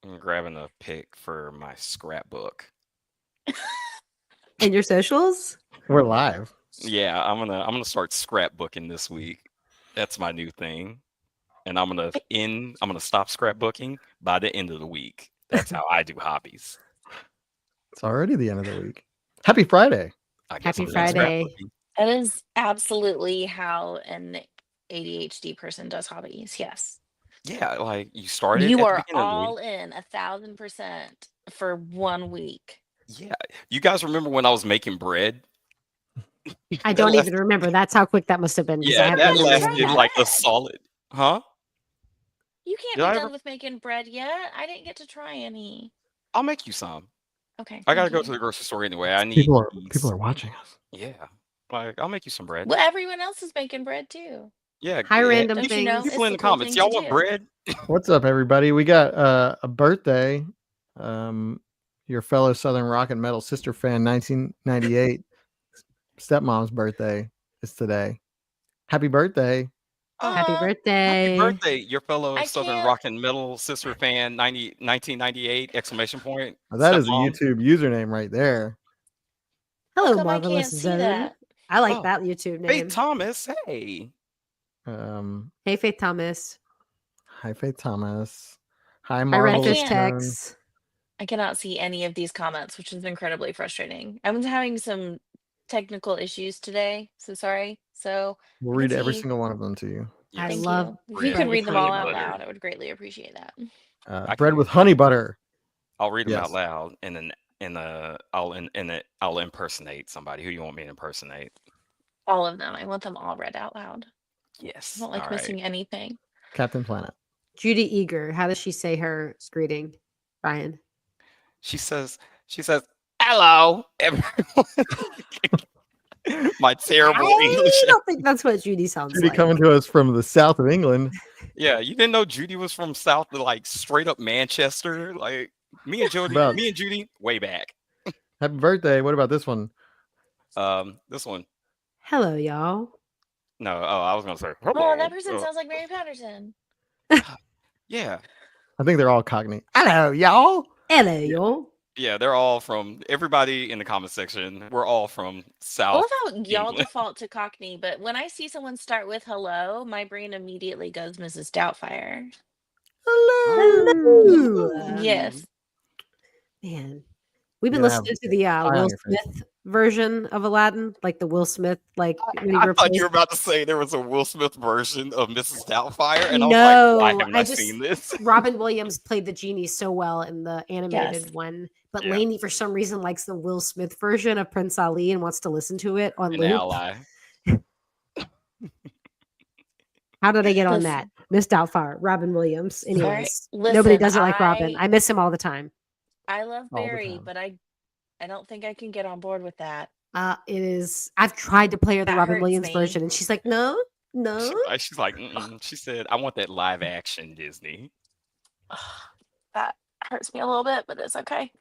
I'm grabbing a pic for my scrapbook. And your socials? We're live. Yeah, I'm gonna start scrapbooking this week. That's my new thing. And I'm gonna stop scrapbooking by the end of the week. That's how I do hobbies. It's already the end of the week. Happy Friday. I guess Happy I'm done Friday. scrapbooking. That is absolutely how an ADHD person does hobbies. Yes. Yeah, like you started You at the are beginning of the week. all in 1,000% for 1 week. Yeah. You guys remember when I was making bread? I That don't last, even remember. That's how quick that must have been because I yeah, have I no that didn't memory of try lasted that. like a bread. solid, huh? You can't Did be I done ever? with making bread yet. I didn't get to try any. I'll make you some. Okay, I gotta thank go to you. the grocery store anyway. I need People yeast. are watching us. Yeah. Like I'll make you some bread. Well, everyone else is making bread too. Yeah. Hi, random Don't you know? things. People It's in the the cool comments, thing to y'all want do. bread? What's up, everybody? We got a birthday. Your fellow Southern rock and metal sister fan, 1998 stepmom's birthday is today. Happy birthday. Happy Aw, Happy birthday. birthday, your fellow I Southern can't. rock and metal sister fan, 1998 exclamation point. Now, that is a Stepmom. YouTube username right there. How Hello, come I Marvelous can't see Zone. that? I like Oh, that YouTube Faith name. Thomas. Hey. Um, Hey, Faith Thomas. Hi, Faith Thomas. Hi, Hi, Marvelous Redfish can't. Zone. Tex. I cannot see any of these comments, which is incredibly frustrating. I was having some technical issues today, so sorry. So We'll I can read every see. single one of them to you. I Yes. Thank love you. If you Bread could bread with read with them honey all honey. out butter. loud, I would greatly appreciate that. I Bread can. with honey butter. I'll read them out Yes. loud, and then I'll impersonate somebody. Who you want me to impersonate? All of them. I want them all read out loud. I Yes. don't All like right. missing anything. Captain Planet. Judy Eager. How does she say her greeting, Ryan? She says, "Hello, everyone." My terrible English. I don't think that's what Judy sounds Judy like. coming to us from the south of England. Yeah, you didn't know Judy was from South, like straight up Manchester. Like me and About Judy, way back. happy birthday. What about this one? This one. Hello, y'all. No, oh, I was gonna say Oh, hello. that person sounds like Mary Patterson. Yeah, I think they're all Cockney. Hello, y'all. Hello, y'all. yeah, they're all from. Everybody in the comment section, we're all from I South love how y'all England. default to Cockney, but when I see someone start with hello, my brain immediately goes Mrs. Doubtfire. Hello. Yes. Man, we've been You're gonna have listening to the pie on Will your face. Smith version of Aladdin, like the Will Smith, like when he I thought replaced. you were about to say there was a Will Smith version of Mrs. Doubtfire, and I was like, No, why haven't I I just seen this? Robin Williams played the genie so well in the animated Yes. one, but Yeah. Lainey for some reason likes the Will Smith version of Prince Ali and wants to listen to it on An loop. ally. How did I get on Listen. that? Miss Doubtfire, Robin Williams. All right. Anyways, nobody Listen, does it like Robin. I miss him all the time. I love All the Barry, time. but I don't think I can get on board with that. It is. I've tried to play her the That Robin hurts Williams me. version, and she's like, no, no. She's like, mm-mm. She said, I want that live action Disney. That hurts me a little bit, but it's okay.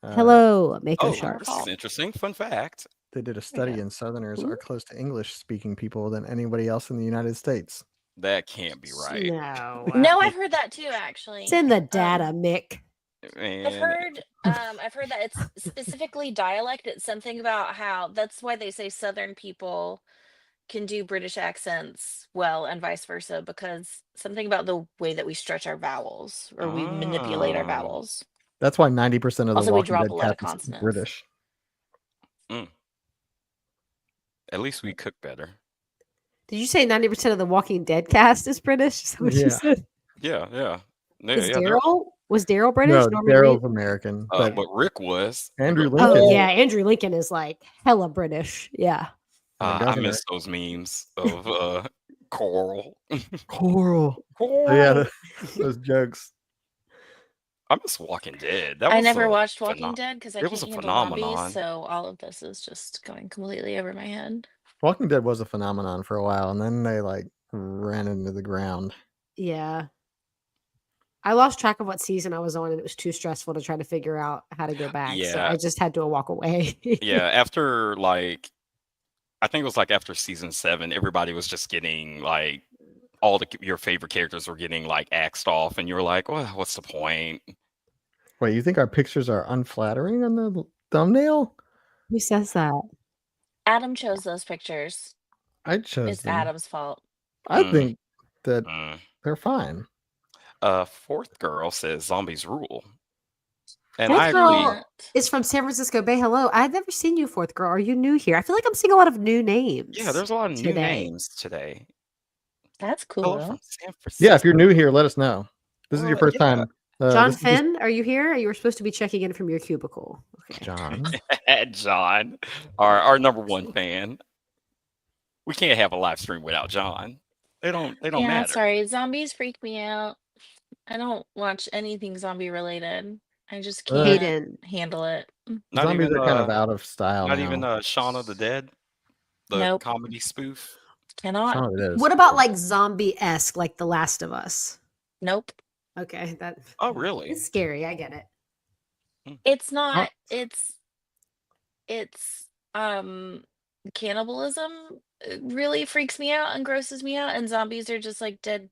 Hello, Mako Oh, Shark. this is interesting. Fun fact. They did a study, go. and Southerners Ooh. are close to English-speaking people than anybody else in the United States. That can't be right. No, No, I've heard that too, actually. it's in the data, Mick. Man, I've heard that it's specifically dialect. It's something about how that's why they say Southern people can do British accents well and vice versa, because something about the way that we stretch our vowels or we manipulate our Ah. vowels. That's why 90% of the Also, we Walking drop Dead a lot of cast is consonants. British. At least we cook better. Did you say 90% of the Walking Dead cast is British? Is that what you Yeah. said? Yeah. Is they're- Daryl? Was Daryl British? No, Norman Daryl's Reed? American, but but Rick was. Andrew But- Lincoln. Oh yeah, Andrew Lincoln is like hella British. Yeah. I Governor. miss those memes of Coral. Coral. Coral. Oh, yeah, those jokes. I miss Walking Dead. That I was never a watched Walking phenom- Dead because I it can't was a handle phenomenon. zombies, so all of this is just going completely over my head. Walking Dead was a phenomenon for a while, and then they like ran into the ground. Yeah. I lost track of what season I was on, and it was too stressful to try to figure out how to go back. So Yeah. I just had to walk away. Yeah, after like, I think it was like after season 7, everybody was just getting like all your favorite characters were getting like axed off, and you were like, well, what's the point? Wait, you think our pictures are unflattering on the thumbnail? Who says that? Adam chose those pictures. I chose It's them. Adam's fault. I Mm. think that Mm. they're fine. Fourth girl says zombies rule. And Fourth I girl agree. is from San Francisco Bay. Hello. I've never seen you, Fourth Girl. Are you new here? I feel like I'm seeing a lot of new names. Yeah, there's a lot of new today. names today. That's Hello cool. from San Francisco. Yeah, if you're new here, let us know. This is your first yeah. time. John this is just- Finn, are you here? You were supposed to be checking in from your cubicle. Okay. John. John, our number one fan. We can't have a live stream without John. They don't Yeah, matter. sorry. Zombies freak me out. I don't watch anything zombie related. I just can't Hayden. handle it. Not Zombies even are kind of out of style not now. even Shaun of the Dead, the Nope. comedy spoof. Cannot. Shaun of the Dead is What about cool. like zombie-esque, like The Last of Us? Nope. Okay, that Oh, really? it's scary. I get it. It's not. It's cannibalism really freaks me out and grosses me out, and zombies are just like dead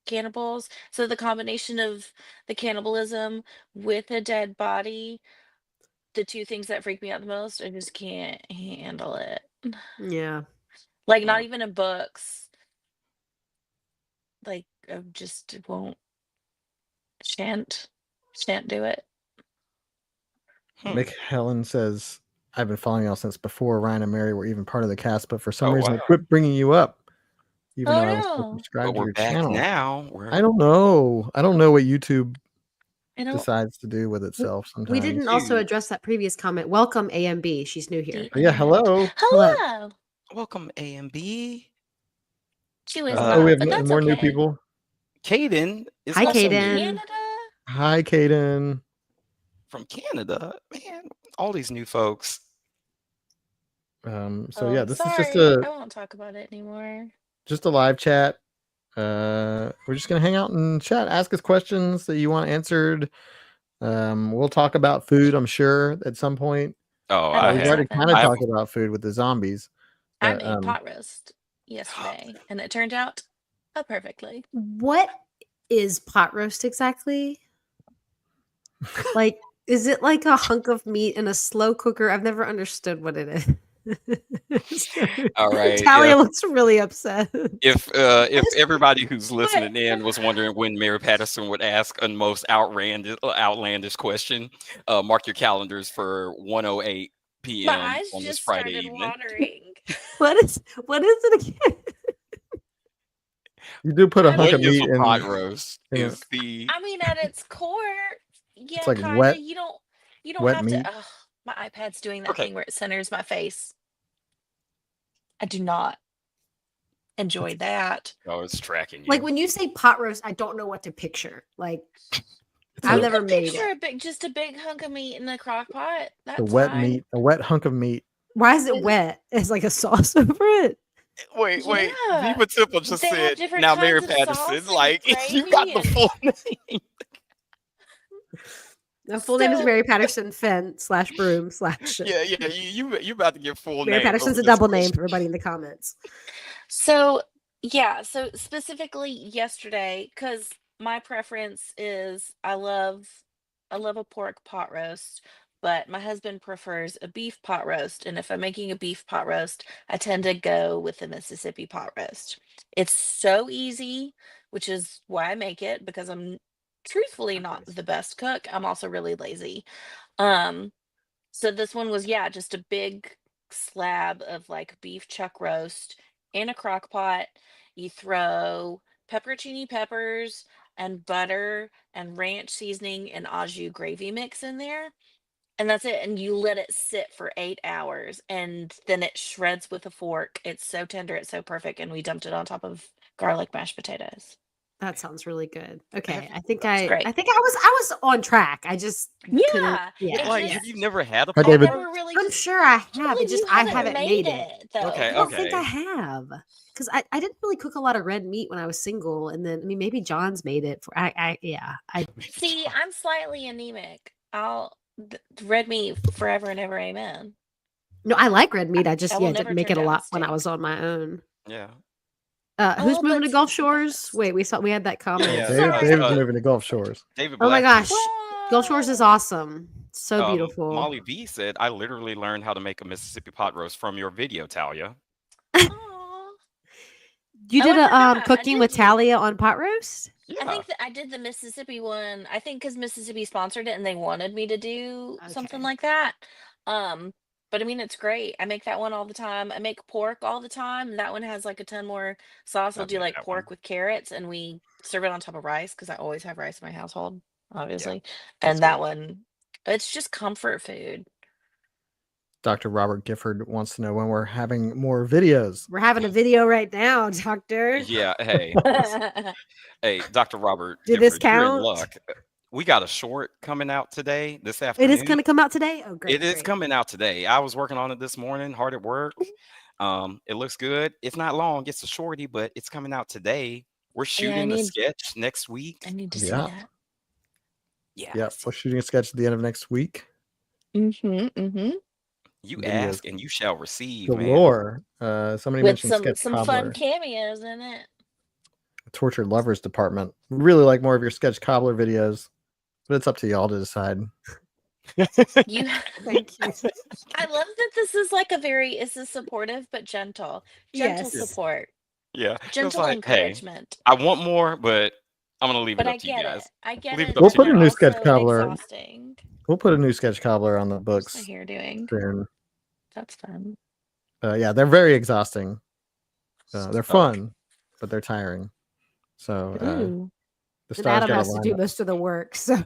cannibals. So the combination of the cannibalism with a dead body, the two things that freak me out the most, I just can't handle it. Yeah. Like not even in books. Like I just won't. Shan't do it. Mick Helen says, I've been following y'all since before Ryan and Mary were even part of the cast, but for some Oh, reason wow. I quit bringing you up. Even Oh, though I was still no. subscribed But to we're your back channel. now. I don't know. I don't know what YouTube I don't. decides to do with itself sometimes. We didn't also Dude. address that previous comment. Welcome AMB. She's new here. Oh, yeah, hello. Hello. Welcome, AMB. She was Oh, not, we have but that's more new okay. people. Caden is Hi, also Caden. new. Canada. Hi, Caden. From Canada. Man, all these new folks. So yeah, this sorry. is just I won't talk about it anymore. a live chat. We're just gonna hang out and chat, ask us questions that you want answered. We'll talk about food, I'm sure, at some point. Oh, I I We've have- already kind of I have- talked about food with the zombies. I But, made pot roast yesterday, and it turned out perfectly. What is pot roast exactly? Like, is it like a hunk of meat in a slow cooker? I've never understood what it is. All right, Talia looks really upset. if everybody who's listening in was wondering when Mary Patterson would ask a most outlandish question, mark your calendars for 1:08 p.m. My eyes on this just Friday started evening. watering. What is it again? You do put a hunk What of is meat a in. pot roast? in Is the I mean, at its core, yeah, like kinda. wet- You don't wet have meat? to. Ugh, my iPad's doing that Okay. thing where it centers my face. I do not enjoy that. oh, it's tracking you. Like when you say pot roast, I don't know what to picture. Like It's I've a- never made Picture it. just a big hunk of meat in a crock pot. That's a wet fine. meat, a wet hunk of meat. Why is it wet? It's like a sauce over it. Wait, Yeah. Viva Temple just They have said, different now kinds Mary of Patterson, sauce and like, you got gravy the and- full name. The full name is So- Mary Patterson Fenn /broom/ Yeah, you about to get full Mary name. Patterson's over a this double name question. for everybody in the comments. So yeah, so specifically yesterday, because my preference is I love a pork pot roast, but my husband prefers a beef pot roast. And if I'm making a beef pot roast, I tend to go with the Mississippi pot roast. It's so easy, which is why I make it, because I'm truthfully not the best cook. I'm also really lazy. So this one was, yeah, just a big slab of like beef chuck roast in a crock pot. You throw pepperoncini peppers and butter and ranch seasoning and au jus gravy mix in there. And that's it. And you let it sit for 8 hours and then it shreds with a fork. It's so tender, it's so perfect. And we dumped it on top of garlic mashed potatoes. That sounds really good. Okay, you- I think that's great. I was on track. I just couldn't. Yeah, Yeah, it's Like, just- have you never had a Hi, pot David. I roast? never really I'm sure I have. Well, It just you I haven't made it. though. Okay, I don't think okay. I have because I didn't really cook a lot of red meat when I was single, and then I mean maybe John's made it for I See, I'm slightly anemic. Red meat forever and ever, amen. no I like red meat. I just I will didn't never make turn it a down a lot when I steak. was on my own. Yeah. Who's Oh, moving but to Gulf since- Shores? Wait, we had that comment. Yeah, David's Sorry. moving to Gulf Shores. David Oh my Black. gosh, Gulf Shores is Whoa. awesome. So beautiful. Molly V said, "I literally learned how to make a Mississippi pot roast from your video, Talia." Aw. You Oh, did I a forgot. I cooking did with do- Talia on pot roast. Yeah, I think that I did the Mississippi one. I think because Mississippi sponsored it and they wanted me to do something Okay. like that. But I mean, it's great. I make that one all the time. I make pork all the time. That one has like a ton more sauce. I'll I've do made like that pork one. with carrots, and we serve it on top of rice because I always have rice in my household, obviously. that's And that good. one, it's just comfort food. Dr. Robert Gifford wants to know when we're having more videos. We're having a video right now, Doctor. Yeah, hey, hey, Dr. Robert Did this Gifford, you're in count? luck. We got a short coming out today, this It afternoon. is going to come out today. Oh, great! It is great. coming out today. I was working on it this morning, hard at work. It looks good. It's not long. It's a shorty, but it's coming out today. We're shooting the need- sketch next week. I need to see Yeah. that. Yeah. Yep, we're shooting a sketch at the end of next week. Mm-hmm. You Videos ask and you shall receive, man. Galore. Somebody With mentioned sketch some cobbler. fun cameos in it. Tortured Lovers Department. Really like more of your sketch cobbler videos, but it's up to y'all to decide. You Thank you. I love that this is like this is supportive but gentle. Gentle Yes. support. Yeah. It was Gentle like, hey, encouragement. I want more, but I'm gonna leave But it I up to you get guys. it. I get Leave it. it up We'll to put you a new guys. sketch also cobbler. exhausting. We'll put a new sketch cobbler on the What's my books hair doing? soon. That's fun. Yeah, they're very exhausting. They're Oh. fun, but they're tiring. So Ooh. the And stars Adam got has to do up. most of the work. So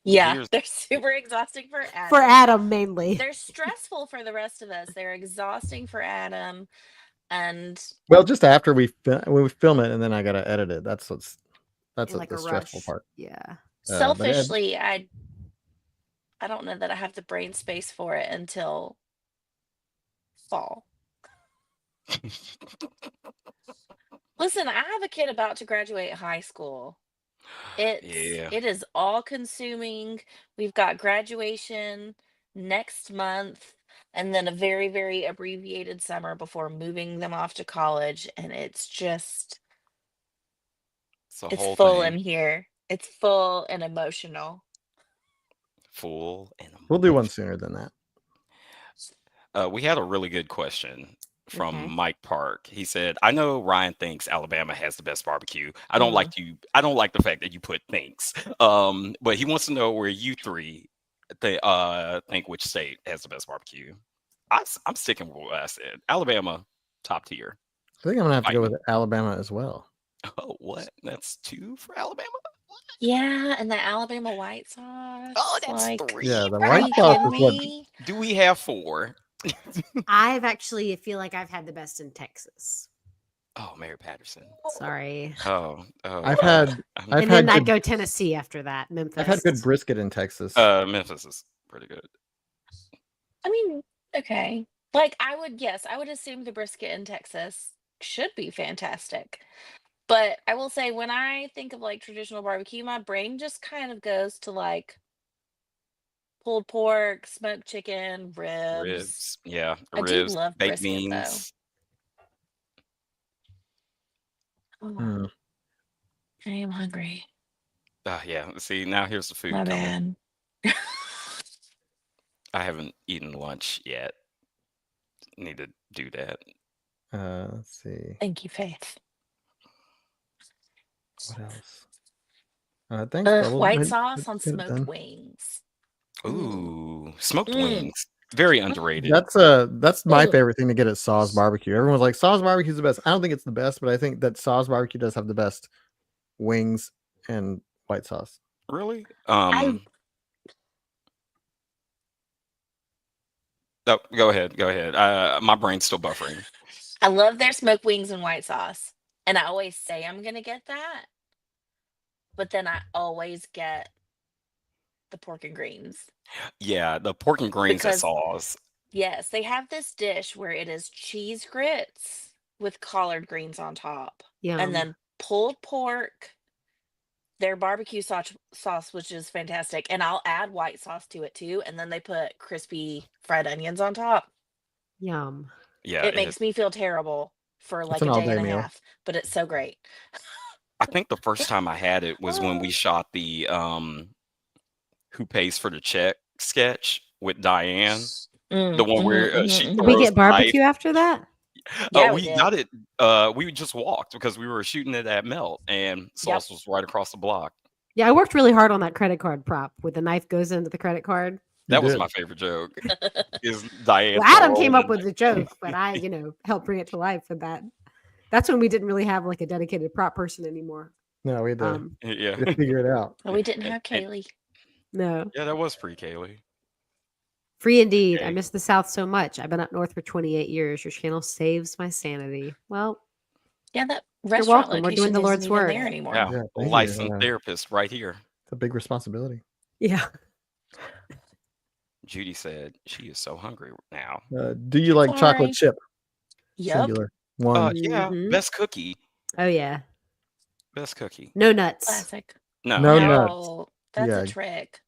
Yeah, Here's- they're super exhausting for Adam. for Adam mainly. They're stressful for the rest of us. They're exhausting for Adam. And Well, just after we film it, and then I gotta edit it. That's In like the a stressful rush. part. Yeah. selfishly, I don't know that I have the brain space for it until fall. Listen, I have a kid about to graduate high school. Yeah. It is all consuming. We've got graduation next month and then a very, very abbreviated summer before moving them off to college. And it's just, It's a it's whole full thing. in here. It's full and emotional. Full and We'll do one sooner than that. we had a really good question from Okay. Mike Park. He said, "I know Ryan thinks Alabama has the best barbecue. I don't like the fact that you put thinks. But he wants to know where you three think which state has the best barbecue." I'm sticking with what I said. Alabama, top tier. I think I'm gonna have to go Fighting. with Alabama as well. Oh, what? That's 2 for Alabama? Yeah, and the Alabama white sauce. Oh, that's like, 3. Yeah, the for are white you sauce Alabama? is what. kidding me? Do we have 4? I've actually feel like I've had the best in Texas. Oh, Mary Patterson. Sorry. Oh, I've had And had then I'd good, go Tennessee after that. Memphis. I've had good brisket in Texas. Memphis is pretty good. I mean, okay. Like I would assume the brisket in Texas should be fantastic. But I will say when I think of like traditional barbecue, my brain just kind of goes to like pulled pork, smoked chicken, ribs. Yeah, I do ribs, love baked brisket though. beans. Oh, Hmm. I am hungry. Yeah. See, now here's the food My coming. bad. I haven't eaten lunch yet. Need to do that. Let's see. Thank you, Faith. What else? Thanks, Bubble. White sauce on Get it smoked done. wings. Ooh, smoked Mm. wings. Very underrated. That's my Ugh. favorite thing to get at Saw's Barbecue. Everyone's like, Saw's Barbecue is the best. I don't think it's the best, but I think that Saw's Barbecue does have the best wings and white sauce. Really? I Oh, go ahead. Go ahead. My brain's still buffering. love their smoked wings and white sauce. And I always say I'm gonna get that. But then I always get the pork and greens. Yeah, the pork and greens at Because- Saw's. Yes, they have this dish where it is cheese grits with collard greens on top. Yum. And then pulled pork, their barbecue sauce, which is fantastic. And I'll add white sauce to it too. And then they put crispy fried onions on top. Yum. Yeah, It makes me feel terrible for It's like an a day all-day and a meal. half, but it's so great. I think the first time I had it was when we shot the Who Pays for the Check sketch with Diane. The one where she Did we throws get the knife. barbecue after that? Yeah, we We did. got it. We just walked because we were shooting it at Melt, and Sauce was right across the block. Yeah, I worked really hard on that credit card prop where the knife goes into the credit card. You That was did. my favorite joke. Is Diane Well, Adam throwing came the up with the joke, but I, helped bring it to life with that. That's when we didn't really have like a dedicated prop person anymore. No, we had to, Yeah. we had to figure it out. Well, we didn't And- have Kaylee. No. Yeah, that was pretty Kaylee. Free indeed. I Okay. miss the South so much. I've been up north for 28 years. Your channel saves my sanity. Well, Yeah, that you're restaurant welcome. We're location doing the isn't Lord's even work. there anymore. Yeah, Yeah, thank you. licensed therapist right here. It's a big responsibility. Yeah. Judy said she is so hungry now. Do you like chocolate Sorry. chip? Yep. Singular. One. Yeah, Mhm. best cookie. Oh, yeah. Best cookie. No nuts. Classic. No. No yeah. nuts. That's Yeah. a trick.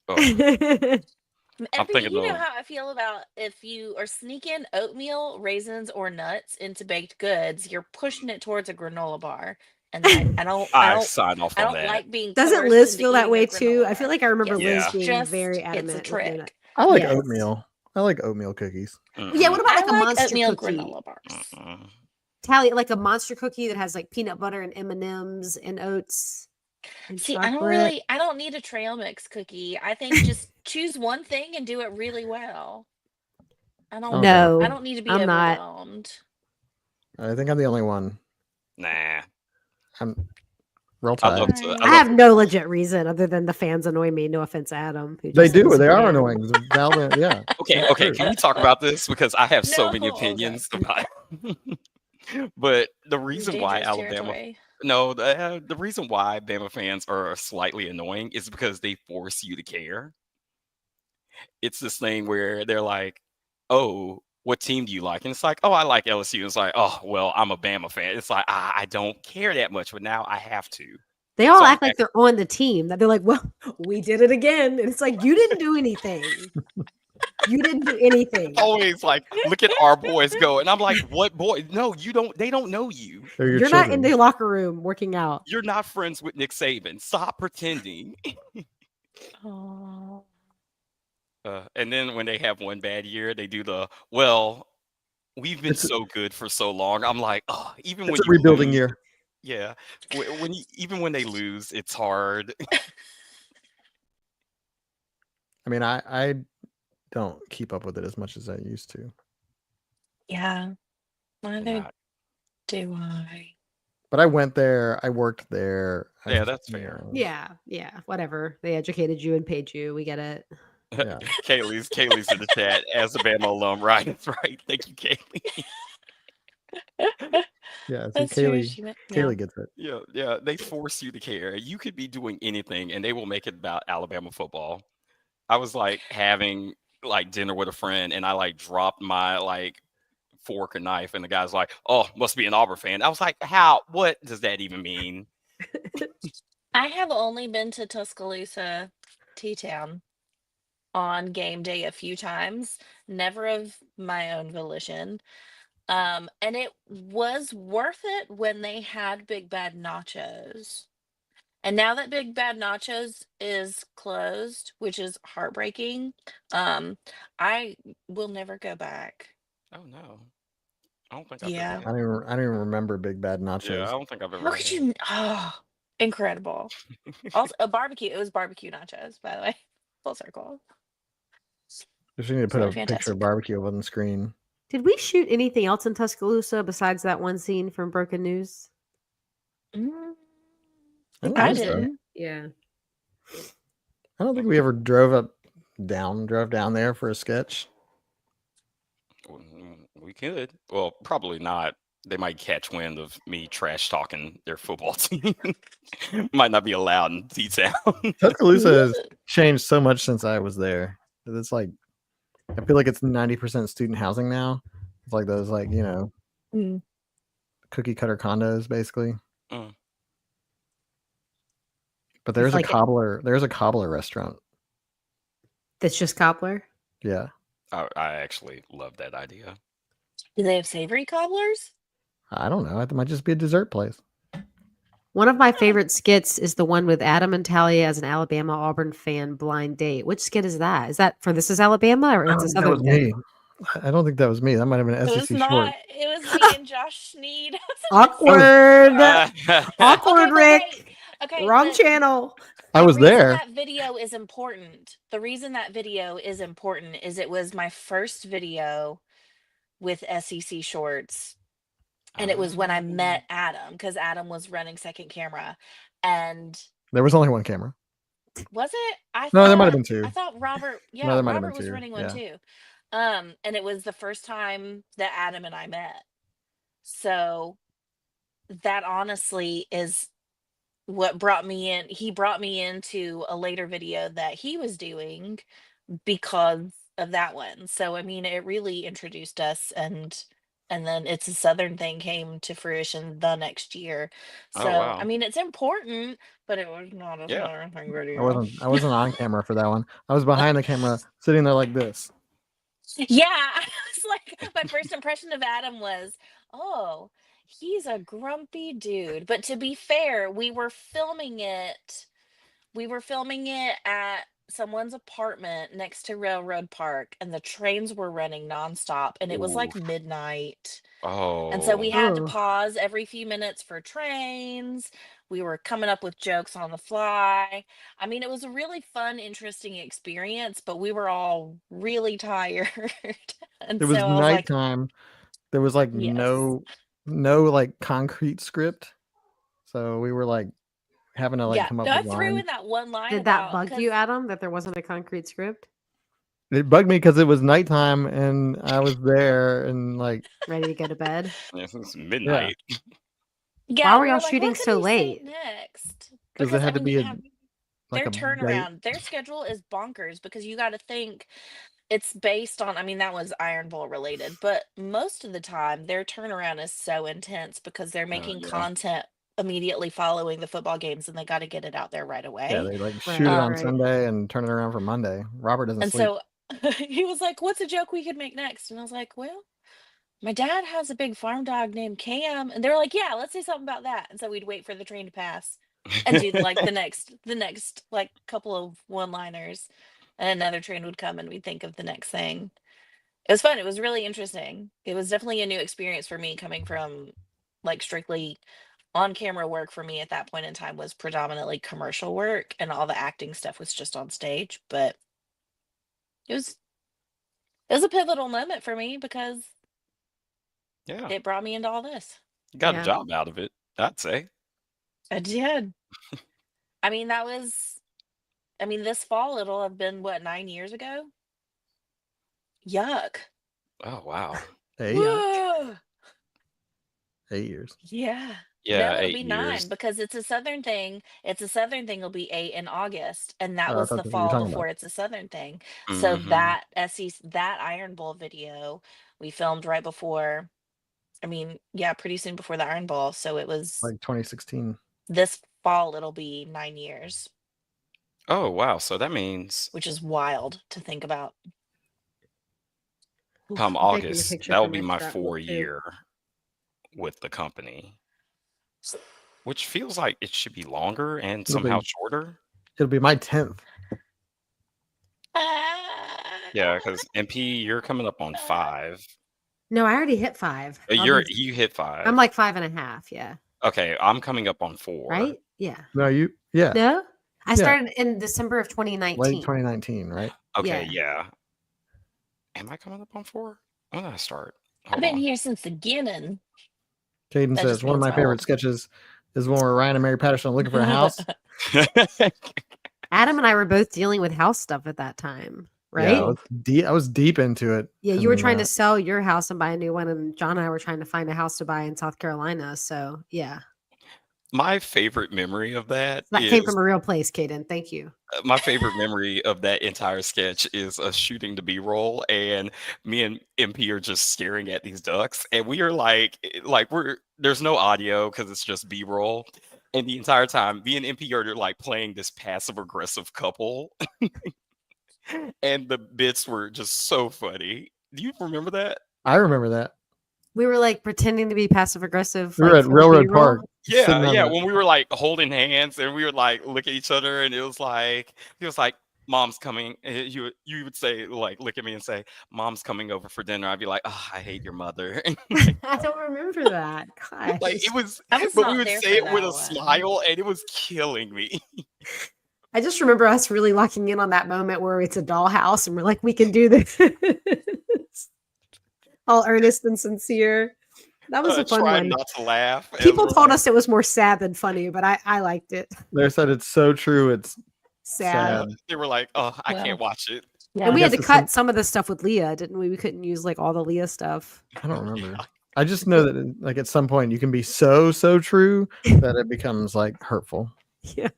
Oh, thinking You know though- how I feel about if you are sneaking oatmeal, raisins, or nuts into baked goods, you're pushing it towards a granola bar. And I don't sign off I on don't that. like being Doesn't coerced Liz into feel that eating a way too? granola I feel bar. like I remember Yes. Liz being Just- very it's a adamant. with doing trick. that. I like Yes. oatmeal. I like oatmeal cookies. Yeah, what about I like a like monster oatmeal cookie? granola bars. Mm-mm. Tally, like a monster cookie that has like peanut butter and M&Ms and oats and See, chocolate. I don't need a trail mix cookie. I think just choose one thing and do it really well. I don't No, I don't need to be I'm not. overwhelmed. I think I'm the only one. Nah. I'm roll I tide. love to. I have no legit reason other than the fans annoy me. No offense, Adam. who They just do. is They a are fan. annoying. It's valid, yeah. Okay. Can we talk about this because I have so many No, okay. opinions about it. But the reason why Dangerous Alabama, territory. no, the reason why Bama fans are slightly annoying is because they force you to care. It's this thing where they're like, "Oh, what team do you like?" And it's like, "Oh, I like LSU." And it's like, "Oh, well, I'm a Bama fan." It's like, I don't care that much, but now I have to. They all So I'm act like they're on the team. That they're like, "Well, we did it again," and it's like you didn't do anything. You didn't do anything. always like, look at our boys go, and I'm like, "What boy? No, you don't. They don't know you. They're your You're not in children. the locker room working out. You're not friends with Nick Saban. Stop pretending." Oh. And then when they have one bad year, they do the well. We've been It's a- so good for so long. I'm like, oh, even when It's a you rebuilding lose, year. yeah. Even when they lose, it's hard. I mean, I don't keep up with it as much as I used to. Yeah. Neither Not- do I. But I went there. I worked there. Yeah, that's fair. Yeah, whatever. They educated you and paid you. We get it. Yeah. Kaylee's in the chat as a Bama alum, right? That's right. Thank you, Kaylee. Yeah. See, That's true. Kaylee, She went, yeah. Kaylee gets it. Yeah. They force you to care. You could be doing anything, and they will make it about Alabama football. I was like having like dinner with a friend, and I like dropped my like fork and knife, and the guy's like, "Oh, must be an Auburn fan." I was like, "How? What does that even mean?" I have only been to Tuscaloosa, T-Town, on game day a few times, never of my own volition. And it was worth it when they had Big Bad Nachos. And now that Big Bad Nachos is closed, which is heartbreaking, I will never go back. Oh no, I don't think I've Yeah. ever. I don't even remember Big Bad Nachos. Yeah, I don't think I've ever. How could you? Oh, incredible. Also, a barbecue. It was barbecue nachos, by the way. Full circle. Just need to put a Really picture fantastic. of barbecue up on the screen. Did we shoot anything else in Tuscaloosa besides that one scene from Broken News? Mm, I don't I think so. didn't. Yeah. I don't think we ever drove down there for a sketch. We could. Well, probably not. They might catch wind of me trash talking their football team. Might not be allowed in T-Town. Tuscaloosa has changed so much since I was there. It's like I feel like it's 90% student housing now. It's like those Mm. cookie cutter condos basically. Mm. But there's like a cobbler. There's a cobbler restaurant. That's just cobbler. Yeah. I actually love that idea. Do they have savory cobblers? I don't know. It might just be a dessert place. One of my favorite skits is the one with Adam and Talia as an Alabama Auburn fan blind date. Which skit is that? Is that for This Is Alabama or I It's don't a think that Southern was thing? me. I don't think that was me. That might have been an It was SEC not. short. It was me and Josh Sneed. Awkward. Ah, Awkward, Okay, but Rick. wait. Okay, Wrong channel. I the was reason there. that video is important. The reason that video is important is it was my first video with SEC shorts, and it was when I met Adam because Adam was running second camera, and There was only one camera. was it? No, there might have been two. I thought Robert. No, Yeah, there might have been Robert was two. running one Yeah. too. And it was the first time that Adam and I met. So that honestly is what brought me in. He brought me into a later video that he was doing because of that one. So I mean, it really introduced us, and then It's a Southern thing came to fruition the next year. oh So I wow. mean, it's important, but it was not a Yeah. Southern thing I video. wasn't on camera for that one. I was behind the camera sitting there like this. Yeah, I was like, my first impression of Adam was, oh, he's a grumpy dude. But to be fair, we were filming it at someone's apartment next to Railroad Park, and the trains were running nonstop, and it was Ooh. like midnight. And Oh. so we had to Oh. pause every few minutes for trains. We were coming up with jokes on the fly. I mean, it was a really fun, interesting experience, but we were all really tired. And It so was I was like, nighttime. There was like yes. no like concrete script. So we were like having to like Yeah. come up No, I with threw lines. in that one line Did that about bug you, because Adam, that there wasn't a concrete script? It bugged me because it was nighttime and I was there and like Ready to go to bed? It's yeah, midnight. yeah, Why were we y'all were like, shooting what could so he say late? next? because Because it I had to mean, be you a have like their a date. turnaround, their schedule is bonkers because you got to think it's based on, I mean, that was Iron Bowl related, but most of the time their turnaround is so intense because they're making Yeah. content immediately following the football games and they got to get it out there right Yeah, away. they like Right, shoot it on right. Sunday and turn it around for Monday. Robert doesn't And sleep. so he was like, what's a joke we could make next? And I was like, well, my dad has a big farm dog named Cam. And they were like, yeah, let's say something about that. And so we'd wait for the train to pass and do like the next like couple of one liners. And another train would come and we'd think of the next thing. It was fun. It was really interesting. It was definitely a new experience for me coming from like strictly on camera work for me at that point in time was predominantly commercial work and all the acting stuff was just on stage. But it was it was a pivotal moment for me because Yeah. it brought me into all this. You got a Yeah. job out of it, I'd say. I did. I mean, this fall it'll have been what, 9 years ago? Yuck. Oh wow. 8 Whoa. 8 years. Yeah. Yeah, No, it'll 8 be years. 9 because it's a Southern thing. It's a Southern thing. It'll be 8 in August, and that Oh, I was thought the that's what you were fall talking before about. It's a Southern thing. So Mhm. that Iron Bowl video we filmed right before. I mean, yeah, pretty soon before the Iron Bowl. So it was Like 2016. this fall. It'll be 9 years, Oh wow. So that means which is wild to think about. Oof. come I'm taking a August, picture that'll for be my my scrapbook, too. 4 year with the company, which feels like it should be longer and It'll somehow be shorter. it'll be my 10th. Yeah, because MP, you're coming up on 5. No, I already hit 5. You hit 5. I'm like 5.5. Yeah. Okay, I'm coming up on 4. Right? Yeah. No, yeah. No? I Yeah. started in December of Late 2019. 2019, right? Okay, Yeah. yeah. Am I coming up on 4? When did I start? I've Hold been on. here since the beginning. Caden That says just one of means my how favorite old. sketches is when we're Ryan and Mary Patterson looking for a house. Adam and I were both dealing with house stuff at that time, Yeah, I right? was deep into it. Yeah, you were and, trying to sell your house and buy a new one, and John and I were trying to find a house to buy in South Carolina. So yeah, My favorite memory of that that came is from a real place, Caden. Thank you. my favorite memory of that entire sketch is us shooting the B-roll, and me and MP are just staring at these ducks, and we are like there's no audio because it's just B-roll, and the entire time, me and MP are like playing this passive aggressive couple, and the bits were just so funny. Do you remember that? I remember that. We were like pretending to be passive aggressive. We were like, at for the Railroad B-roll. Park. Yeah, sitting on yeah. the- When we were like holding hands and we would like look at each other, and it was like "Mom's coming." You would say like look at me and say, "Mom's coming over for dinner." I'd be like, "Oh, I hate your mother." I don't remember that. Gosh. Like it was, I was but we not would there say for it with that a one. smile, and it was killing me. I just remember us really locking in on that moment where it's a dollhouse and we're like, we can do this. All earnest and sincere. That was a fun Trying one. not to laugh. and People we're told like, us it was more sad than funny, but I liked it. They said it's so true. It's Sad. sad. they were like, "Oh, I can't Well. watch it." Yeah. And we I had to guess it's cut some- some of the stuff with Leah, didn't we? We couldn't use like all the Leah stuff. I don't remember. I just know that like at some point you can be so true that it becomes like hurtful. Yeah.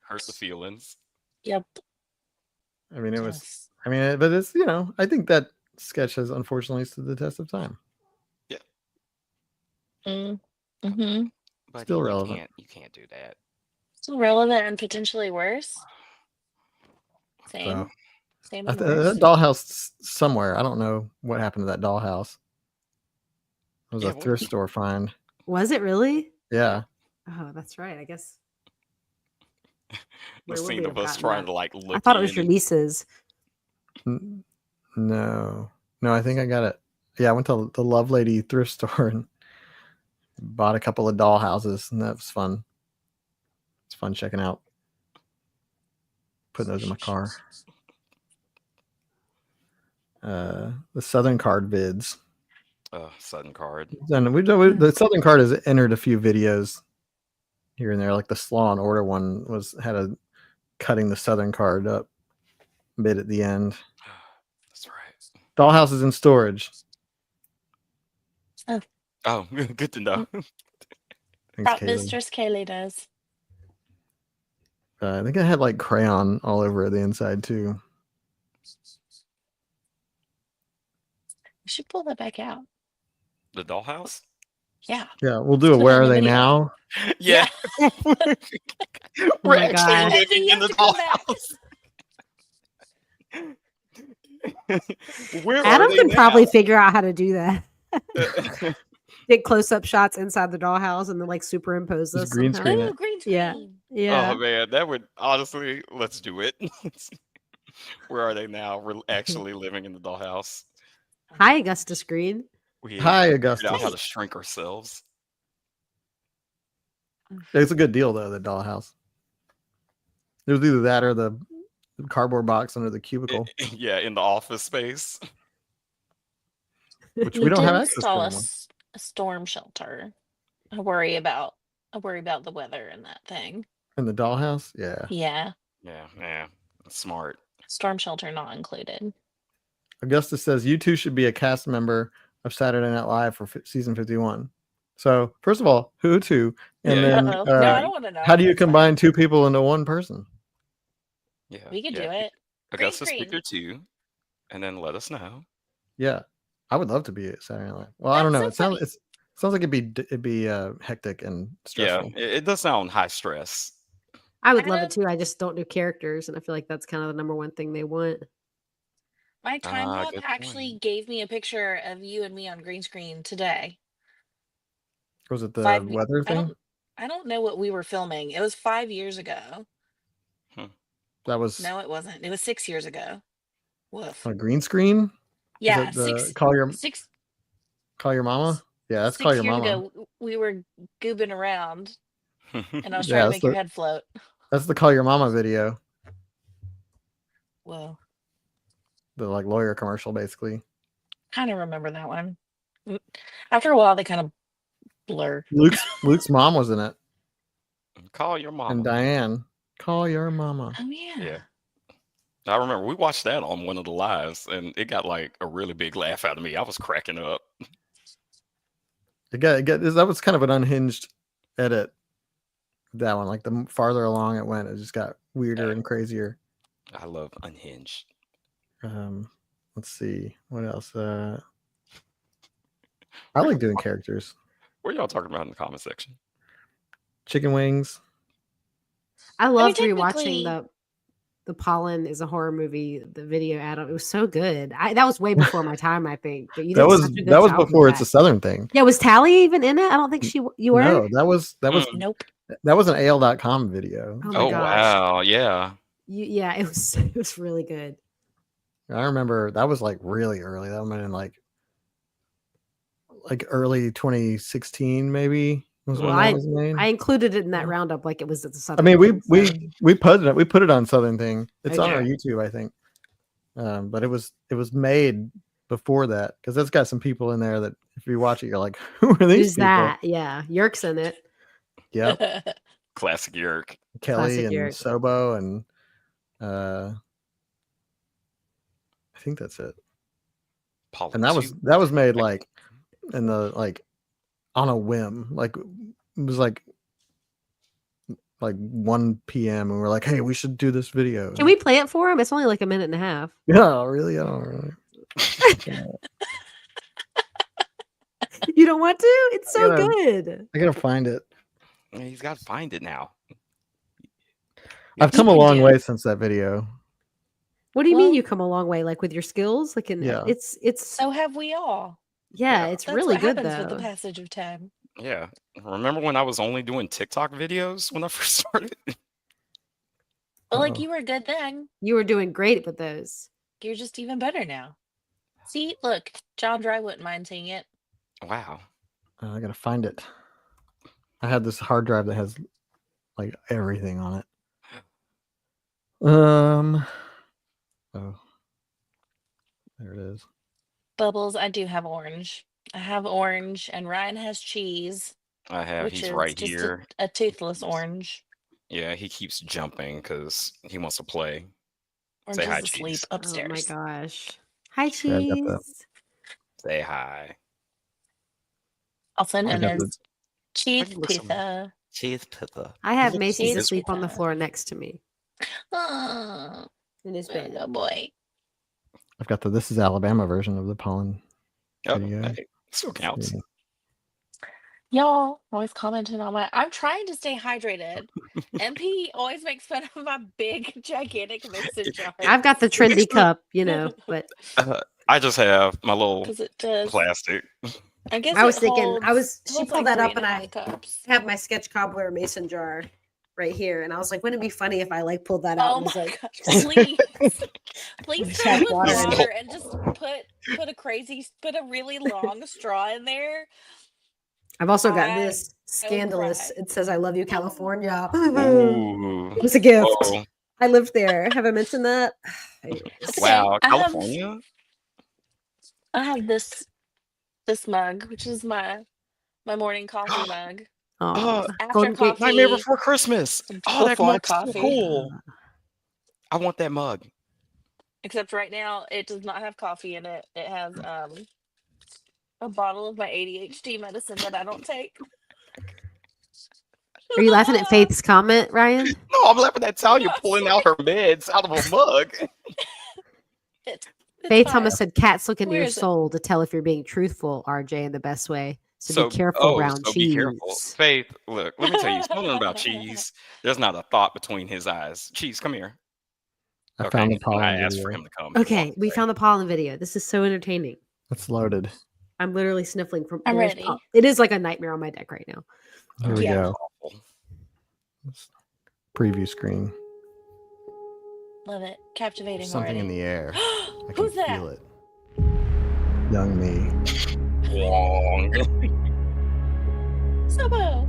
Hurt the feelings. Yep. I mean, it was. Yes. I mean, but it's I think that sketch has unfortunately stood the test of time. Mm-hmm. But Still relevant. You can't do that. Still relevant and potentially worse. Same. So Same that and worse. dollhouse somewhere. I don't know what happened to that dollhouse. It was Yeah, a thrift store find. Was it really? Yeah. Oh, that's right. I guess. The Where would scene we of have us gotten trying that? to like look. I thought it was in your and- niece's. No, I think I got it. Yeah, I went to the Love Lady thrift store and bought a couple of doll houses, and that was fun. It's fun checking out, putting those in my car. The Southern Card vids. Sudden card. And the Southern Card has entered a few videos here and there, like the Law and Order one had a cutting the Southern Card up bit at the end. That's right. Dollhouse is in storage. Oh, good to know. Thanks, Prop Kaylee. Mistress Kaylee does. I think I had like crayon all over the inside too. We should pull that back out. The dollhouse. Yeah. Yeah, we'll do a Put it Where in Are the They video. Now? Yeah, Oh we're my actually God. living You in the have to come back. dollhouse. Where Adam are they can now? probably figure out how to do that. Get close-up shots inside the dollhouse and then like superimpose Just this green somehow. screen Ooh, it. green screen. Yeah. Yeah. Oh man, that would honestly. Let's do it. Where are they now? We're actually living in the dollhouse. Hi, Augustus Green. We Hi, figured out Augustus. how to shrink ourselves. It's a good deal though, the dollhouse. It was either that or the cardboard box under the cubicle, Yeah, in the office space. which we don't have did access to install anymore. a storm shelter. I worry about the weather and that thing. In the dollhouse, yeah. Yeah. Yeah, smart. Storm shelter not included. Augustus says you two should be a cast member of Saturday Night Live for season 51. So first of all, who two, and Yeah, then Uh-oh. No, I don't want to know. how do you That's fine. combine two people into one person? Yeah, We could yeah. do it. Augustus Green Speaker 2, and then let us know. Yeah, I would love to be at Saturday Night Live. Well, I don't know. That's so It sounds like it'd be hectic and stressful. Yeah, it does sound high stress. I would love it Adam? too. I just don't do characters, and I feel like that's kind of the number one thing they want. My time hop good actually point. gave me a picture of you and me on green screen today. Was it the 5 ye- weather thing? I don't know what we were filming. It was 5 years ago. That was No, it wasn't. It was 6 years ago. Woof. on a green screen. Yeah, Is it the six call your mama? Yeah, that's 6 call your years mama. ago. We were goobing around, and I was Yeah, trying to that's make your the- head float. That's the call your mama video. Whoa, The like lawyer commercial, basically. kind of remember that one. After a while, they kind of blur. Luke's mom was in it, Call your mom. and Diane. Call your mama. Oh yeah. Yeah. I remember we watched that on one of the lives, and it got like a really big laugh out of me. I was cracking up. That was kind of an unhinged edit. That one, like the farther along it went, it just got weirder and crazier. I love Unhinged. Let's see what else. I like doing characters. What are y'all talking about in the comment section? Chicken wings. I loved technically- rewatching The Pollen is a horror movie. The video add-on. It was so good. That was way before my time, I think. But you did such a good that was job with before It's that. a Southern Thing. Yeah, was Tally even in it? I don't think you were. No, that was Nope. that was an AL.com video. Oh my Oh gosh. wow, yeah. Yeah, it was really good. I remember that was like really early. That went in like early 2016, maybe was when that was made. I included it in that roundup, like it was at the I Southern. mean, Thing, we put it on Southern Thing. It's on our Okay. YouTube, I think. But it was made before that because it's got some people in there that if you watch it, you're like, who are these Who's people? that? Yeah, Yerk's in it. Yep, Classic Yerk. Kelly Classic and Yerk. Sobo and I think that's it. Pollen And that 2. was made like in the like on a whim. Like it was like 1 p.m. and we're like, hey, we should do this video. Can we play it for him? It's only like a minute and a half. Yeah, really? I don't really. You don't want to? It's so gotta- good. I gotta find it. He's got to find it now. I've come a big long deal. way since that video. What do you Well- mean you come a long way? Like with your skills? Like Yeah. it's So have we all. yeah, Yeah. it's That's really what good happens though. with the passage of time. Yeah. Remember when I was only doing TikTok videos when I first started? But like Uh-oh. you were good then. You were doing great with those. You're just even better now. See, look, John Dry wouldn't mind seeing it. Wow. I gotta find it. I had this hard drive that has like everything on it. Oh, there it is. Bubbles, I do have orange. I have orange, and Ryan has cheese, I have. which He's is right just here. a toothless orange. Yeah, he keeps jumping because he wants to play. Orange Say is hi, asleep cheese. upstairs. Oh my gosh. Hi, Yeah, I got that. cheese. Say hi. Also I known got the- as cheese you look so pizza. Cheese pizza. I have Look, Macy's cheese asleep on the pizza. floor next to me Oh, in his bed. oh boy. I've got the This Is Alabama version of the Pollen Oh, video. hey, still counts. Yeah. Y'all always commenting on my. I'm trying to stay hydrated. MP always makes fun of my big, gigantic mason jar. I've got the trendy cup, you know, but I just have my little Because it does. plastic. I guess I was it thinking, holds- she holds pulled like that up 3 and I half cups. have my sketch cobbler mason jar right here. And I was like, wouldn't it be funny if I like pulled that out Oh and was my like, gosh! Please, please Just fill have it with water in it. water and just put a really long straw in there. I've also got I this scandalous. cry. It says, I love you, California. Ooh. It was a gift. Whoa. I lived there. Have I mentioned that? Anyways. Okay, Wow. I have- California? I have this mug, which is my morning coffee mug. Aw. After Golden Gate- coffee, Nightmare Before Christmas. and Oh, that before mug's so coffee. cool. I want that mug. Except right now, it does not have coffee in it. It has a bottle of my ADHD medicine that I don't take. Are you laughing at Faith's comment, Ryan? No, I'm laughing at Talia No, pulling out her meds out of a mug. It's Faith fine. Thomas said, cats look into Where your is it? soul to tell if you're being truthful, RJ, in the best way. So be careful around so cheese. be careful. Faith, look, let me tell you something about cheese. There's not a thought between his eyes. Cheese, come here. I found the I Pollen asked video. for him to come. He Okay, walked we away. found the pollen video. This is so entertaining. It's loaded. I'm literally sniffling from. I'm there's ready. pol- It is like a nightmare on my deck right now. Here we Yeah. go. Awful. Preview screen. Love it. Captivating Something in already. the air. I can Who's that? feel it. Young me. Long. Sobo.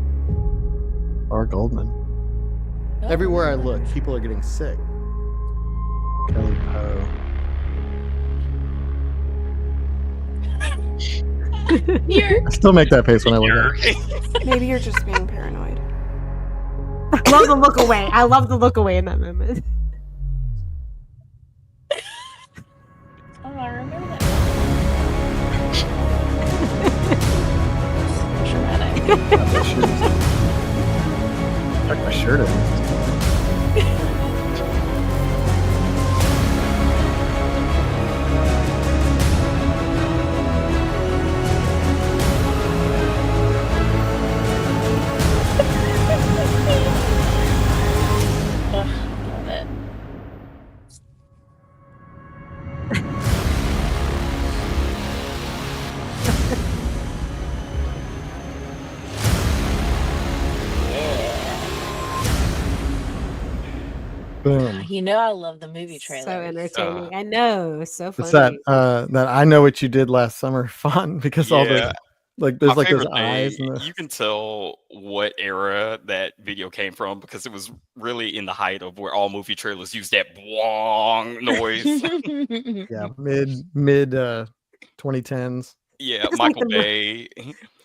Or Goldman. Oh. Everywhere I look, people are getting sick. Kelly Poe. You're I still make that face when I look at it. Maybe you're just being paranoid. I love the look away. I love the look away in that moment. Oh, I remember that. Dramatic. Tuck my shirt in. Ugh, love it. Boom. You know I love the movie So trailers. entertaining. I know. So It's funny. that I know what you did last summer font because all the my there's like those favorite eyes thing, and the you can tell what era that video came from because it was really in the height of where all movie trailers use that bwong noise. yeah mid 2010s. Yeah, It's like Michael Bay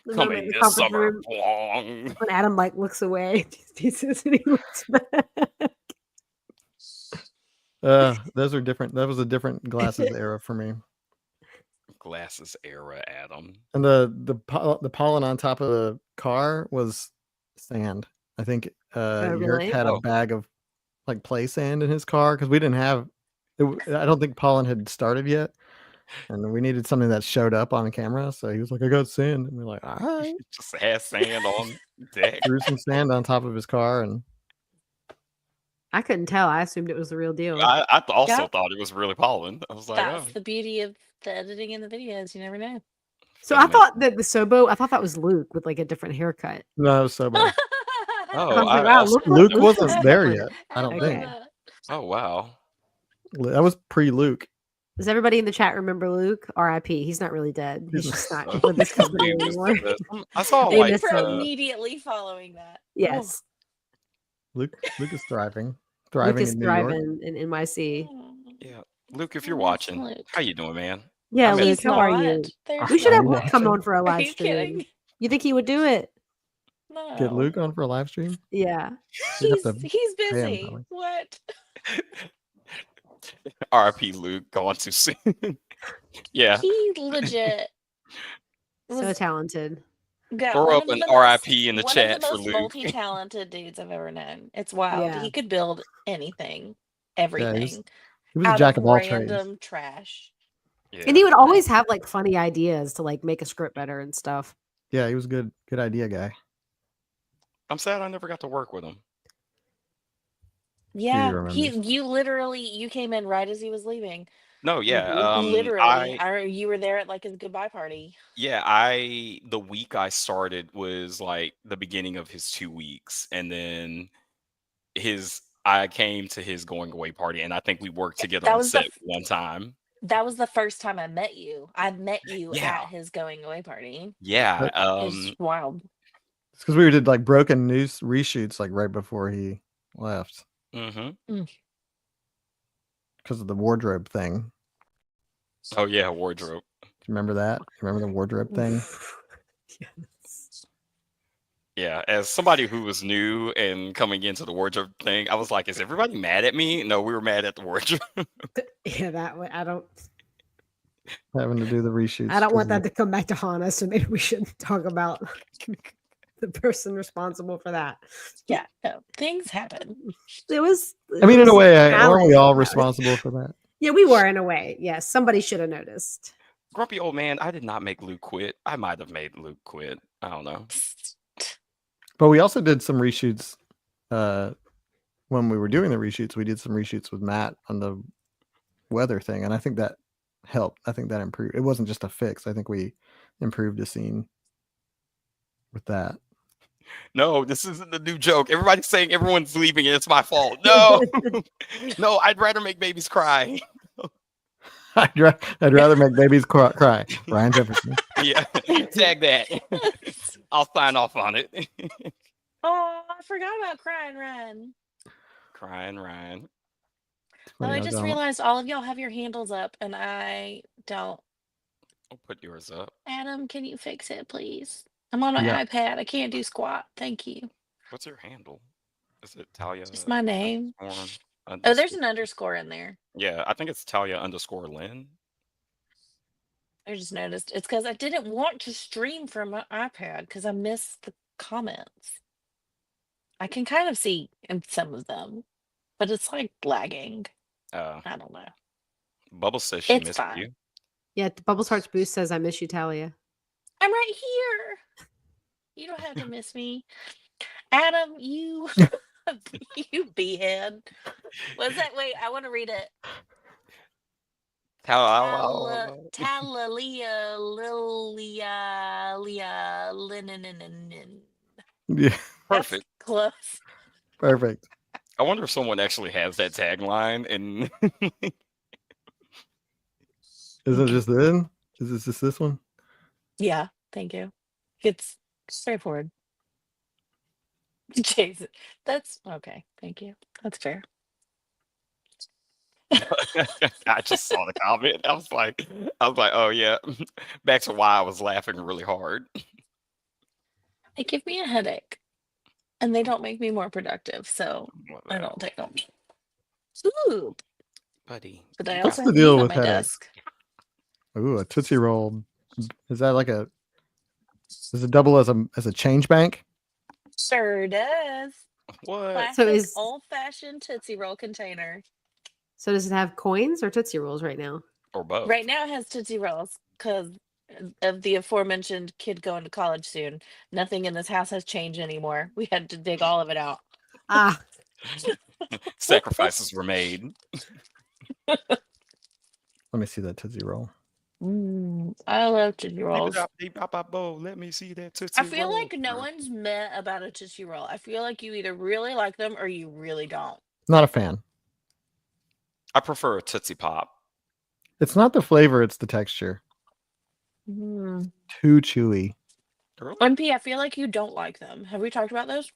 the moment coming in the this conference summer. room Bwong. when Adam like looks away. He says and he looks back. Those are different. That was a different glasses era for me. Glasses era, Adam. And the pollen on top of the car was sand. I think Yerk really? had a bag of like play sand in his car because we didn't have. I don't think pollen had started yet, and we needed something that showed up on camera. So he was like, "I got sand," and we're like, "All right." Just had sand on deck. Threw some sand on top of his car, and I couldn't tell. I assumed it was the real deal. I also Yeah. thought it was really pollen. I was like, That's oh. the beauty of the editing in the videos. You never know. So I thought that the Sobo, I thought that was Luke with like a different haircut. no, it was so bad. Oh, I was like, I wow, also Luke Luke's wasn't looks there different. yet. I don't Okay. think. Oh wow. That was pre-Luke. Does everybody in the chat remember Luke? R.I.P. He's not really dead. He's just not with this company Dude, anymore. I saw They like missed For him. immediately following that. Yes. Luke is thriving. Luke is In New York. thriving in NYC. yeah. Luke, if you're Miss watching, Luke. how you doing, man? Yeah, I miss Luke, He's how are you? not. There's We should have not. Luke come on for a Are live you stream. kidding? You think he would do it? No. Get Luke on for a live stream. Yeah. We'd have to He's pay him, busy. probably. What? R.I.P. Luke, gone too soon. Yeah. He legit So was talented. got Throw one up of an the R.I.P. in the one chat of the for most Luke. multi-talented dudes I've ever known. It's wild. Yeah. He could build anything, Yeah, everything he was a out jack of of all trades. random trash. Yeah. And he would always have like funny ideas to like make a script better and stuff. Yeah, he was a good idea guy. I'm sad I never got to work with him. Yeah, remembers. you came in right as he was leaving. No, yeah. Literally, you were there at like his goodbye party. Yeah, the week I started was like the beginning of his 2 weeks, and then I came to his going away party, and I think we worked together That on was the set one time. That was the first time I met you. I met you Yeah. at his going away party. Yeah. It's wild. It's because we did like broken news reshoots like right before he left Mm-hmm. because of the wardrobe thing. Oh yeah, wardrobe. Do you remember that? You remember the wardrobe thing? Yes. Yeah, as somebody who was new and coming into the wardrobe thing, I was like, is everybody mad at me? No, we were mad at the wardrobe. Yeah, that way I don't Having to do the reshoots. I don't 'cause want that of to come back to haunt us, so maybe we shouldn't talk about the person responsible for that. Yeah, no, things happen. It was I mean, in a way, aren't we talent. all responsible for that? Yeah, we were in a way. Yes, somebody should have noticed. Grumpy old man, I did not make Luke quit. I might have made Luke quit. I don't know. But we also did some reshoots. When we were doing the reshoots, we did some reshoots with Matt on the weather thing, and I think that helped. I think that improved. It wasn't just a fix. I think we improved the scene with that. No, this isn't the new joke. Everybody's saying everyone's leaving and it's my fault. No, no, I'd rather make babies cry. I'd rather make babies cry. Ryan Jefferson. Yeah, tag that. I'll sign off on it. Oh, I forgot about Crying Ryan. Crying Ryan. Oh, I just realized all of y'all have your handles up and I don't. I'll put yours up. Adam, can you fix it, please? I'm on my iPad. I can't do squat. Thank you. What's your handle? Is it Talia? Just my name. Underscore? Oh, there's an underscore in there. Yeah, I think it's Talia _ Lynn. I just noticed. It's because I didn't want to stream from my iPad because I missed the comments. I can kind of see in some of them, but it's like lagging. I don't know. Bubble says she It's missed fine. you. Yeah, Bubbles Hearts Boost says I miss you, Talia. I'm right here. You don't have to miss me. Adam, you you behead. What's that? Wait, I want to read it. Talalia, Lilia, Linen. Yeah, Perfect. Close. perfect. I wonder if someone actually has that tagline. And Is it just then? Is this just this one? Yeah, thank you. It's straightforward. Jason, that's okay. Thank you. That's fair. I just saw the comment. I was like, oh yeah. Back to why I was laughing really hard. They give me a headache, and they don't make me more productive, so I Whatever. don't take them. Ooh, Buddy. but I you What's also got- the have deal meat on with my headaches? desk. Ooh, a Tootsie Roll. Is that like a? Does it double as a change bank? Sure does. what? Classic is- old-fashioned Tootsie Roll container. So does it have coins or Tootsie Rolls right now? Or both. Right now it has Tootsie Rolls because of the aforementioned kid going to college soon. Nothing in this house has changed anymore. We had to dig all of it out. Ah, Sacrifices were made. Let me see that Tootsie Roll. I love Tootsie Rolls. Let me see that Tootsie I feel Roll. like no one's met about a Tootsie Roll. I feel like you either really like them or you really don't. Not a fan. I prefer a Tootsie Pop. It's not the flavor; it's the texture. Mm. Too chewy. Really? MP, I feel like you don't like them. Have we talked about those?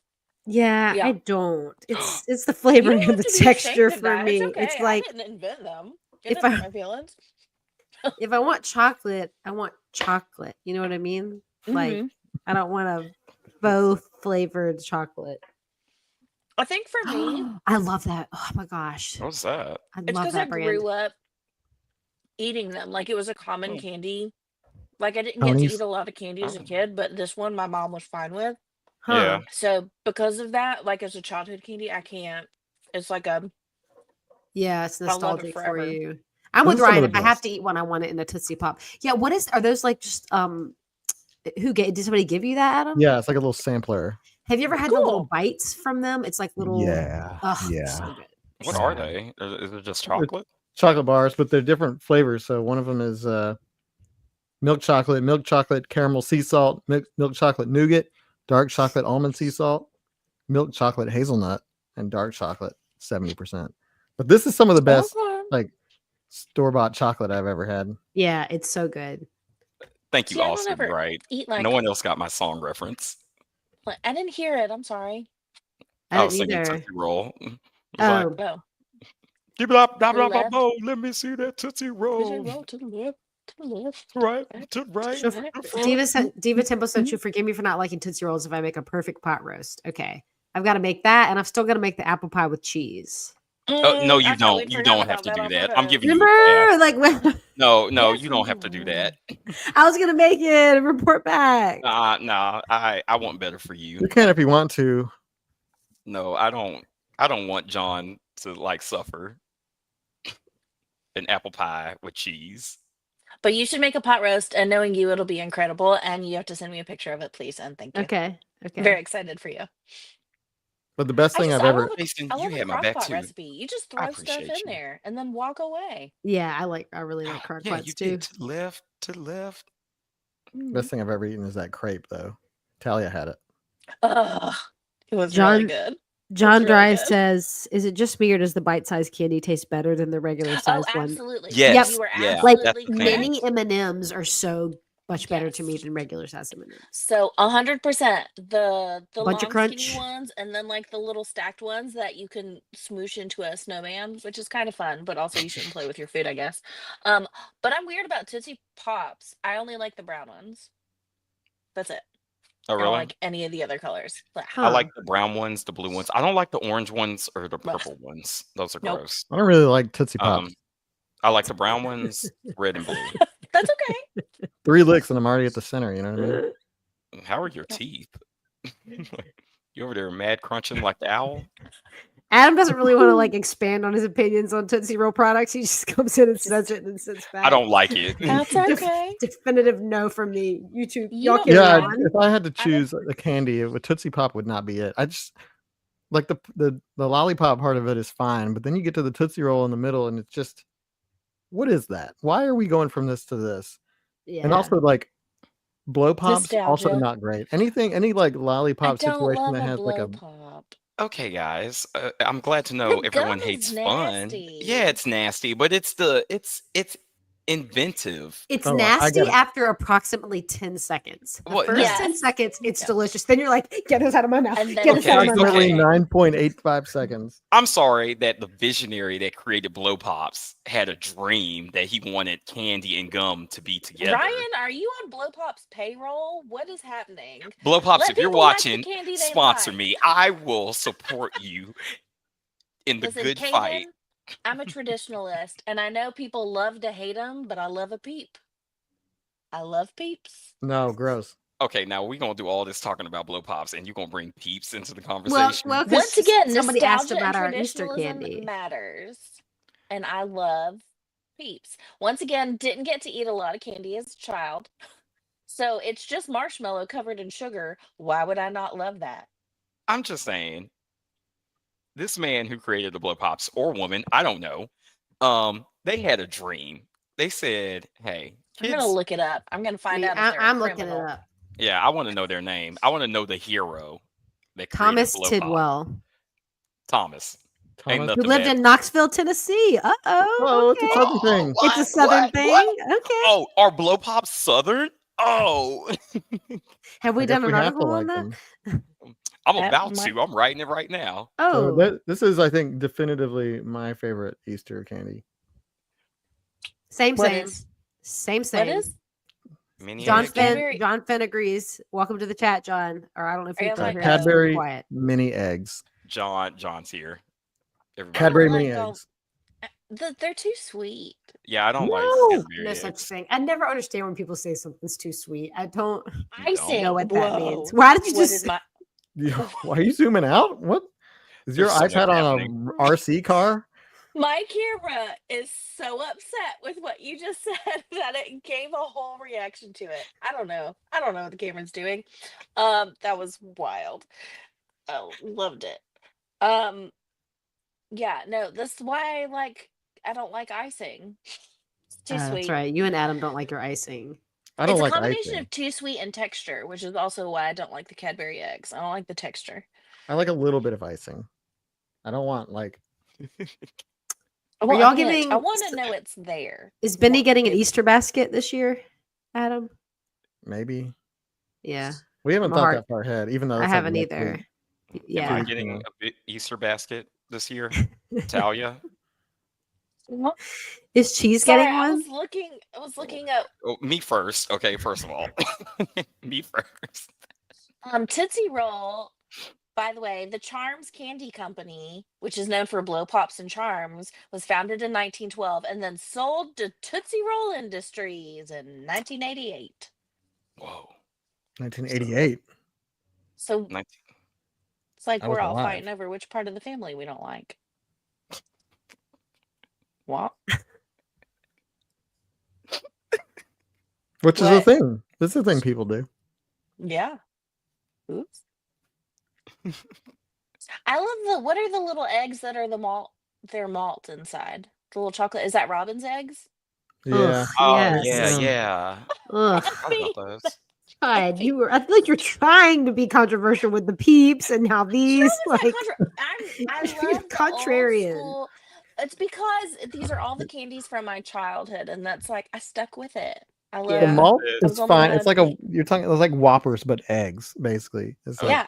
yeah, Yeah. I don't. It's the You flavoring don't and have the to be ashamed texture of for that. me. It's okay. It's like I didn't invent them. if It doesn't I- hurt my feelings. if I want chocolate, I want chocolate. You know what I mean? Like Mhm. I don't want a both flavored chocolate. I think for me, I love that. Oh my gosh. What's that? I it's love because I that brand. grew up eating them. Like it was a common Oh. candy. Like I didn't get to Tony's? eat a lot of candy as a Oh. kid, but this one my mom was fine with. Huh. Yeah. So because of that, like as a childhood candy, I can't. It's like a Yeah, it's love it nostalgic for forever. you. I'm Those with are some of Ryan. the If I have best. to eat one, I want it in a Tootsie Pop. Yeah, are those like just did somebody give you that, Adam? Yeah, it's like a little sampler. Have you ever had the little Cool. bites from them? It's like little Yeah, oh, yeah. so good. What So are good. they? Is it just chocolate? Chocolate bars, but they're different flavors. So one of them is milk chocolate caramel sea salt, milk chocolate nougat, dark chocolate almond sea salt, milk chocolate hazelnut, and dark chocolate 70%. But this is some of the best Okay. like store-bought chocolate I've ever had. Yeah, it's so good. Thank you, See, I don't Austin. ever Right. eat like. No one else got my song reference. I didn't hear it. I'm sorry. I was didn't singing either. Tootsie Roll. It was like, Oh, Oh, "Give it up, blah, blah, blah, left. blah, let me see that Tootsie Tootsie Roll. Roll to the left, to the left. Right, to the right. so to the front." Diva Temple sent you. Forgive me for not liking Tootsie Rolls if I make a perfect pot roast. Okay, I've got to make that, and I've still got to make the apple pie with cheese. Oh, no, you I thought don't. we'd You forgotten don't have about to that do on that. I'm purpose. giving you a pass. Remember, like when No, Yes, you we don't have to do do. that. I was gonna make it and report back. Nah, I want better for you. You can if you want to. No, I don't want John to like suffer an apple pie with cheese. But you should make a pot roast, and knowing you, it'll be incredible. And you have to send me a picture of it, please. And thank you. Okay. I'm very excited for you. But the best thing I've I ever love Jason, I you love a had my back crock-pot too. recipe. You just I throw stuff in appreciate you. there and then walk away. Yeah, I really like crock Yeah, pots you too. did to the left, to the left. best thing I've ever eaten is that crepe though. Talia had it. Ugh, it was John- really good. John really Dry good. says, "Is it just me or does the bite-sized candy taste better than the regular Oh, size one?" absolutely. Yes, You were yeah, Like that's absolutely the thing. mini M&Ms are so much better to me Yes. than regular size M&Ms. So 100%. The Bunch of long skinny crunch. ones, and then like the little stacked ones that you can smoosh into a snowman, which is kind of fun, but also you shouldn't play with your food, I guess. But I'm weird about Tootsie Pops. I only like the brown ones. That's it. Oh, I don't really? like any of the other colors. But Huh. I like the brown ones, the blue ones. I don't like the orange ones or the Ugh. purple ones. Those are Nope. gross. I don't really like Tootsie Pops. I like the brown ones, red and blue. That's okay. 3 licks and I'm already at the center. You know what I mean? How are your teeth? You over there mad crunching like the owl? Adam doesn't really want to like expand on his opinions on Tootsie Roll products. He just comes in and says it and then sits back. I don't like it. That's okay. Definitive no from me. You two, You y'all don't carry Yeah, on. if I had to choose a candy, a Tootsie Pop would not be it. I just like the lollipop part of it is fine, but then you get to the Tootsie Roll in the middle, and it's just, what is that? Why are we going from this to this? Yeah. And also like blow pops, also Nostalgia. not great. Any like I lollipop don't situation love that a has like blow a pop. Okay, guys. I'm glad to The know gum everyone is hates fun. nasty. Yeah, it's nasty, but it's inventive. It's Oh, I nasty got it. after approximately 10 seconds. The Well, first 10 Yes. seconds, it's Yeah. delicious. Then you're like, get this out of my mouth. And then Get it's this out of my mouth. Approximately disgusting. 9.85 seconds. I'm sorry that the visionary that created Blow Pops had a dream that he wanted candy and gum to be together. Ryan, are you on Blow Pop's payroll? What is happening? Blow Pops, Let if you're people like the watching, candy they sponsor like. me. I will support you in the Listen, good fight. Kaden, I'm a traditionalist, and I know people love to hate them, but I love a peep. I love peeps. No, gross. Okay, now we're gonna do all this talking about Blow Pops, and you're gonna bring peeps into the Well, conversation. because Once again, somebody asked nostalgia and about our Easter traditionalism candy. matters, and I love peeps. Once again, didn't get to eat a lot of candy as a child, so it's just marshmallow covered in sugar. Why would I not love that? I'm just saying, this man who created the Blow Pops, or woman, I don't know, they had a dream. They said, "Hey, I'm gonna kids." look it up. I'm gonna find out if they're a I'm looking it criminal. up. Yeah, I want to know their name. I want to know the hero that created Thomas Blow Pop. Tidwell, Thomas. Ain't Thomas. who nothing lived bad. in Knoxville, Tennessee. Oh, it's a Okay. southern thing. It's a southern thing. Okay. Oh, are Blow Pops Southern? Oh, Have we I guess done an we have to article on like that? them. I'm That about might- to. I'm writing it right now. So Oh, this is, I think, definitively my favorite Easter candy. same. What is? Same. What is? Mini John egg. Finn. Cadbury- John Finn agrees. Welcome to the chat, John. Or I don't know if Are you you can like, hear us. Be Cadbury quiet. mini eggs. John's here. Everybody. Cadbury like mini all- eggs. They're too sweet. Yeah, I don't like No! Cadbury No eggs. such thing. I never understand when people say something's too sweet. I don't You don't? know what that means. Whoa. Why did you What just is my Why are you zooming out? What is your There's so much iPad on happening. a RC car? My camera is so upset with what you just said that it gave a whole reaction to it. I don't know what the camera's doing. That was wild. Oh, loved it. Yeah, no, that's why I don't like icing. It's too sweet. That's right. You and Adam don't like your icing. I don't It's a like combination icing. of too sweet and texture, which is also why I don't like the Cadbury eggs. I don't like the texture. I like a little bit of icing. I don't want like. I want y'all a hint. giving- I want to know it's there. Is Benny Not getting an hidden. Easter basket this year, Adam? Maybe Yeah. we haven't My thought heart- that far ahead. Even though I it's like haven't next either. week. Am I Yeah. getting a Easter basket this year? Talia? Is Cheese Sorry, getting I one? was looking up Oh, me first. Okay, first of all. Me first. Tootsie Roll. By the way, the Charms Candy Company, which is known for blow pops and charms, was founded in 1912 and then sold to Tootsie Roll Industries in 1988. Whoa. 1988. So 19. it's like I we're was all alive. fighting over which part of the family we don't like. What? Which is a What? thing. This is a thing people do. Yeah. Oops. I love what are the little eggs that are the malt? They're malt inside. The little chocolate. Is that robin's eggs? Yeah. Ugh, Oh, yes. yeah. Ugh. I forgot about those. God, I feel like you're trying to be controversial with the peeps and how these How is that like I you're love the contrarian. old school. It's because these are all the candies from my childhood, and that's like I stuck with it. I love. The Yeah. malt I is was only fine. allowed It's like to you're talking. It's like Whoppers, but eggs, basically. It's like yeah,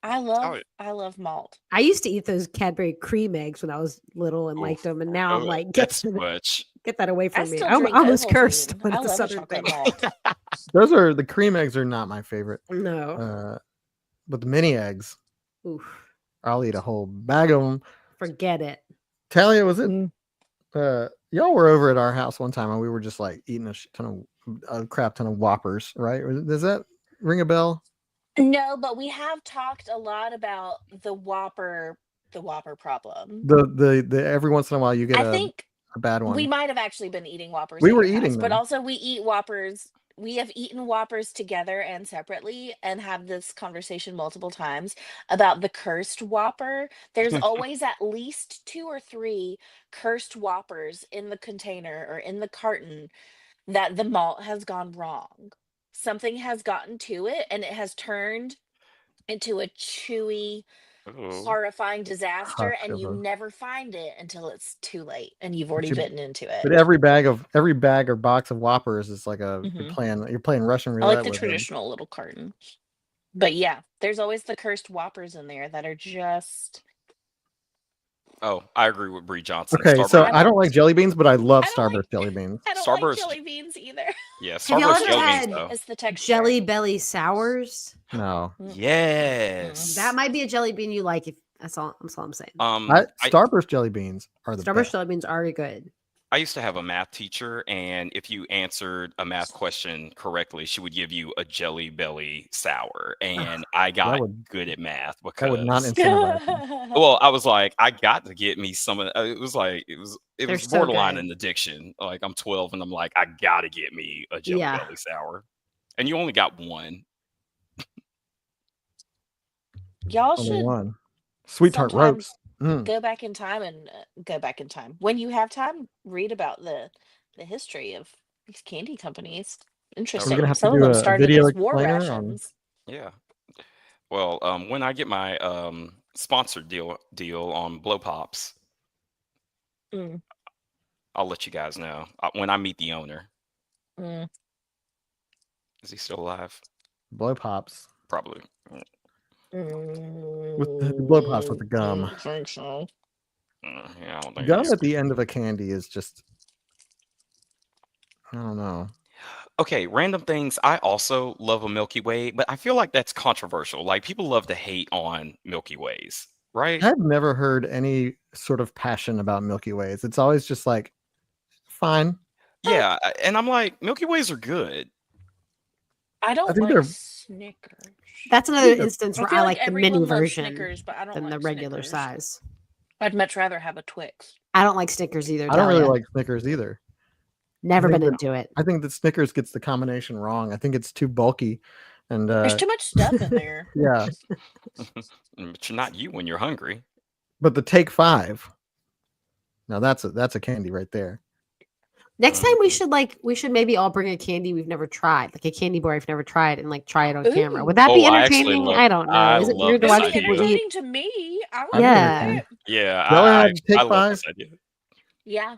I Oh, love malt. I used to eat those Cadbury cream eggs when I was little and Oof. liked them, and now I'm oh, like, that's too much. get that away I from me. still I'm drink almost cursed Ovaltine. when I it's a love a southern chocolate thing. malt. those are the cream eggs are not my favorite. No. But the mini eggs, Oof. I'll eat a whole bag of them. Forget it. Talia, was it? Y'all were over at our house one time, and we were just like eating a crap ton of Whoppers, right? Does that ring a bell? No, but we have talked a lot about the Whopper problem. The every once in a while you get I think a bad one. we might have actually been eating Whoppers. We at were your eating house, but them. also we eat Whoppers. We have eaten Whoppers together and separately, and have this conversation multiple times about the cursed Whopper. There's always at least 2 or 3 cursed Whoppers in the container or in the carton that the malt has gone wrong. Something has gotten to it, and it has turned into a chewy Ooh. horrifying disaster, Hush and of you a- never find it until it's too late and you've already you- bitten into it. But every bag or box of Whoppers is like Mhm. you're playing Russian I like roulette the with them. traditional little carton. But yeah, there's always the cursed Whoppers in there that are just. Oh, I agree with Bree Johnson. Okay, so Starburst. I don't like jelly beans, but I love I don't Starburst like jelly beans. I don't like Starburst. jelly beans either. Yeah, Have y'all Starburst ever jelly beans had though. It's the texture. Jelly Belly sours? No, Yes. That might be a jelly bean you like. If that's all I'm saying. Starburst jelly beans are the Starburst best. jelly beans are good. I used to have a math teacher, and if you answered a math question correctly, she would give you a Jelly Belly sour. And I got good at math That would not because, incentivize me. well, I was like, I got to get me some of. It was like it was They're so borderline good. an addiction. Like I'm 12, and I'm like, I gotta get me a Jelly Yeah. Belly sour, and you only got one. Y'all Only should one. Sweet tart sometime roast. Mm. go back in time and go back in time. When you have time, read about the history of these candy companies. Interesting. have to Some of do them a started video as war explainer on- rations. Yeah. Well, when I get my sponsored deal on Blow Pops, Mm, I'll let you guys know when I meet the owner. mm. Is he still alive? Blow pops. Probably. With the blow pops with the gum. I think so. Yeah, I don't think Gum he's- at the end of a candy is just, I don't know. Okay, random things. I also love a Milky Way, but I feel like that's controversial. Like people love to hate on Milky Ways, right? I've never heard any sort of passion about Milky Ways. It's always just like, fine. Yeah, and I'm like, Milky Ways are good. I don't think like they're- Snickers. That's another Yeah. instance I where feel I like like the mini everyone loves version Snickers, but I don't than like the regular Snickers. size. I'd much rather have a Twix. I don't like Snickers either. I don't really Dahlia. like Snickers either. Never I think been that- into it. I think that Snickers gets the combination wrong. I think it's too bulky. And There's too much stuff in there. yeah, But you're not you when you're hungry. but the Take 5. Now that's a candy right there. Next time we should maybe all bring a candy we've never tried, like a candy bar I've never tried, and like try it on camera. Ooh. Would that be Oh, I actually entertaining? love- I don't know. I Is it love weird to this watch idea. people eat? Entertaining to me. I would Yeah. do it. Yeah, Y'all I, had Take I love this 5? idea. Yeah.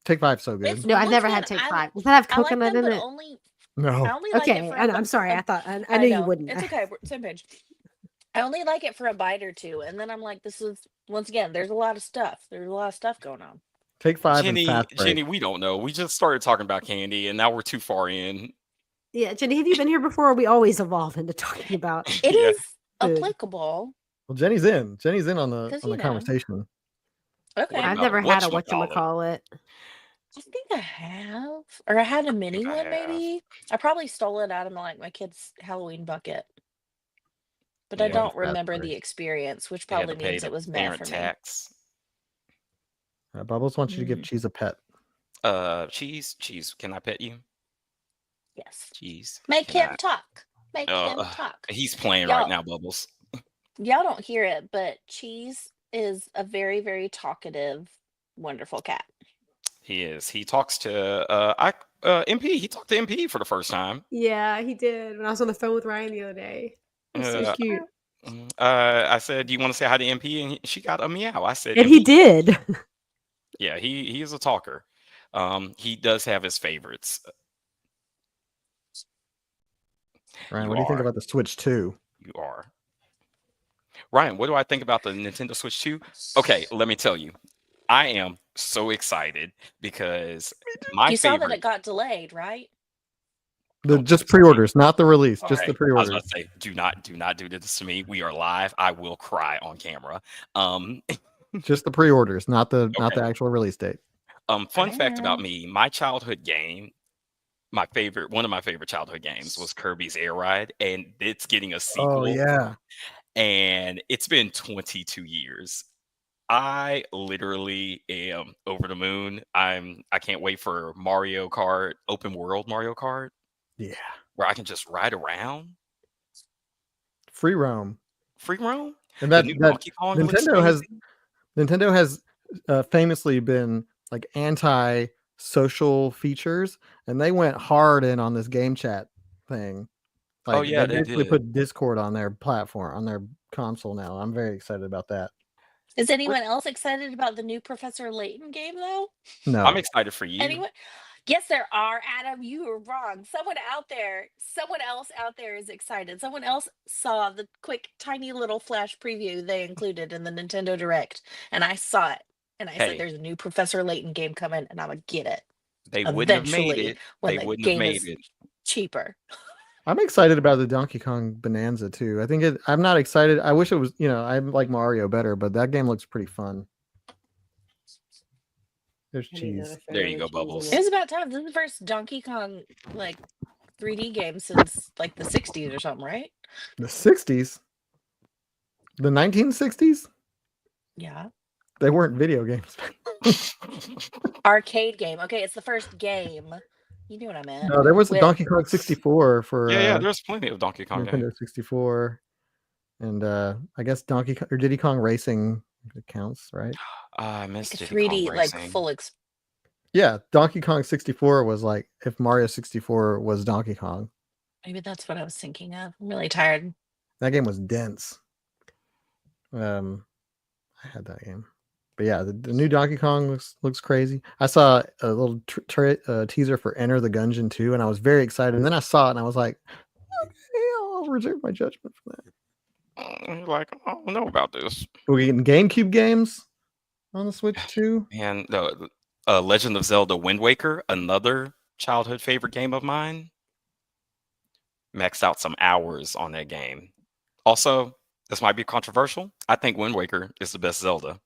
Take 5 so good. It's- No, I've Once never again, had Take I- 5. Does that have I like coconut them, in but it? only No. I only like Okay, it for I'm sorry. I thought I knew you wouldn't. It's okay. We're same page. I only like it for a bite or two, and then I'm like, this is once again. There's a lot of stuff. There's a lot of stuff going on. Take 5 Jenny, and fast break. Jenny, we don't know. We just started talking about candy, and now we're too far in. Yeah, Jenny, have you been here before? We always evolve into talking about. It Yeah. is Food. applicable. Well, Jenny's in. Jenny's in on the 'Cause, on you the know. conversation. Okay. What I've about never had a whatchamacallit? whatchamacallit. I think I have, or I had a mini think I one. have. Maybe I probably stole it out of my kid's Halloween bucket, but I Yeah, don't that's remember right. the experience, which They had probably to pay means the it was meant parent for me. tax. Bubbles wants you to give Cheese a pet. Cheese. Can I pet you? Yes. Cheese. Make can him talk. Make him I- talk. He's playing Y'all- right now, Bubbles. Y'all don't hear it, but Cheese is a very, very talkative, wonderful cat. He is. He talks to MP. He talked to MP for the first time. Yeah, he did when I was on the phone with Ryan the other day. It was so Uh, cute, I said, "Do you want to say hi to MP?" And she got a meow. I said, and he "MP." did. Yeah, he is a talker. He does have his favorites. Ryan, You what do you think are. about the Switch 2? You are. Ryan, what do I think about the Nintendo Switch 2? Okay, let me tell you. I am so excited because my You saw favorite. that it got delayed, right? Just pre-orders, not the release, just Okay, the I was pre-orders. about to say, do not do this to me. We are live. I will cry on camera. Just the pre-orders, not the Okay. actual release date. Fun fact about Alright. me, my childhood game, one of my favorite childhood games was Kirby's Air Ride, and it's getting a sequel. Oh yeah. And it's been 22 years. I literally am over the moon. I can't wait for Mario Kart, open world Mario Kart, Yeah. where I can just ride around, Free roam. free roam. And The that new that Donkey Kong looks Nintendo has amazing. famously been like anti-social features, and they went hard in on this game chat thing. Like yeah, they they basically did. put Discord on their platform, on their console now. I'm very excited about that. Is anyone else excited about the new Professor Layton game though? I'm No, excited for you. Anyone? Yes, there are. Adam, you were wrong. Someone else out there is excited. Someone else saw the quick, tiny little flash preview they included in the Nintendo Direct, and I saw it. And I said, Hey, "There's a new Professor Layton game coming, and I'm gonna get it they wouldn't have made eventually it. when They the wouldn't have game made is it. cheaper." I'm excited about the Donkey Kong Bonanza too. I think I'm not excited. I wish it was. I like Mario better, but that game looks pretty fun. There's cheese. There you go, Bubbles. It was about time. This is the first Donkey Kong like 3D game since like the 60s or something, right? The 60s, the 1960s. Yeah. They weren't video games. Arcade game. Okay, it's the first game. You knew what I meant. No, there was a With Donkey Kong 64 for Yeah, there's plenty of Donkey Kong games. Nintendo 64, and I guess Donkey Kong or Diddy Kong Racing counts, right? I like missed a Diddy Kong 3D, like Racing. full Yeah, Donkey Kong 64 was like if Mario 64 was Donkey Kong. maybe that's what I was thinking of. I'm really tired. That game was dense. I had that game, but yeah, the new Donkey Kong looks crazy. I saw a little teaser for Enter the Gungeon 2, and I was very excited. And then I saw it, and I was like, okay, I'll reserve my judgment for that. Like, I don't know about this. We're getting GameCube games on the Switch too. And the Legend of Zelda Wind Waker, another childhood favorite game of mine. Maxed out some hours on that game. Also, this might be controversial. I think Wind Waker is the best Zelda,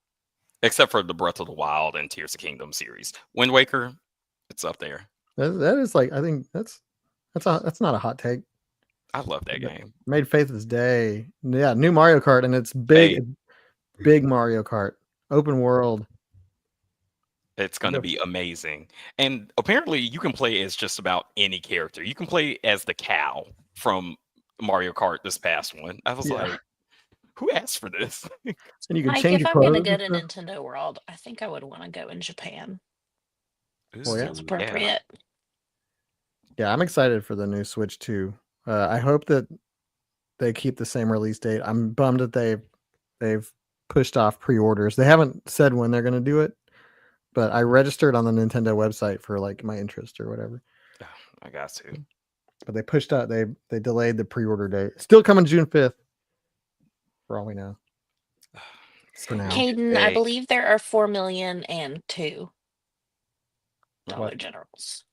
except for the Breath of the Wild and Tears of Kingdom series. Wind Waker, it's up there. That is like, I think that's not a hot take. I love that game. Made Faith's Day. Yeah, new Mario Kart, and it's big, Hey. big Mario Kart, open world. It's going to be amazing. And apparently you can play as just about any character. You can play as the cow from Mario Kart, this past one. I was like, who asked for this? And you can Like, change if your I'm gonna clothes go and to stuff. Nintendo World, I think I would want to go in Japan. Oh, yeah? Feels appropriate. Yeah, I'm excited for the new Switch too. I hope that they keep the same release date. I'm bummed that they've pushed off pre-orders. They haven't said when they're going to do it, but I registered on the Nintendo website for like my interest or whatever. I got to. But they pushed out. They delayed the pre-order date. Still coming June 5th. For all we know. For now. Caden, I believe there are 4,000,002 Dollar Generals.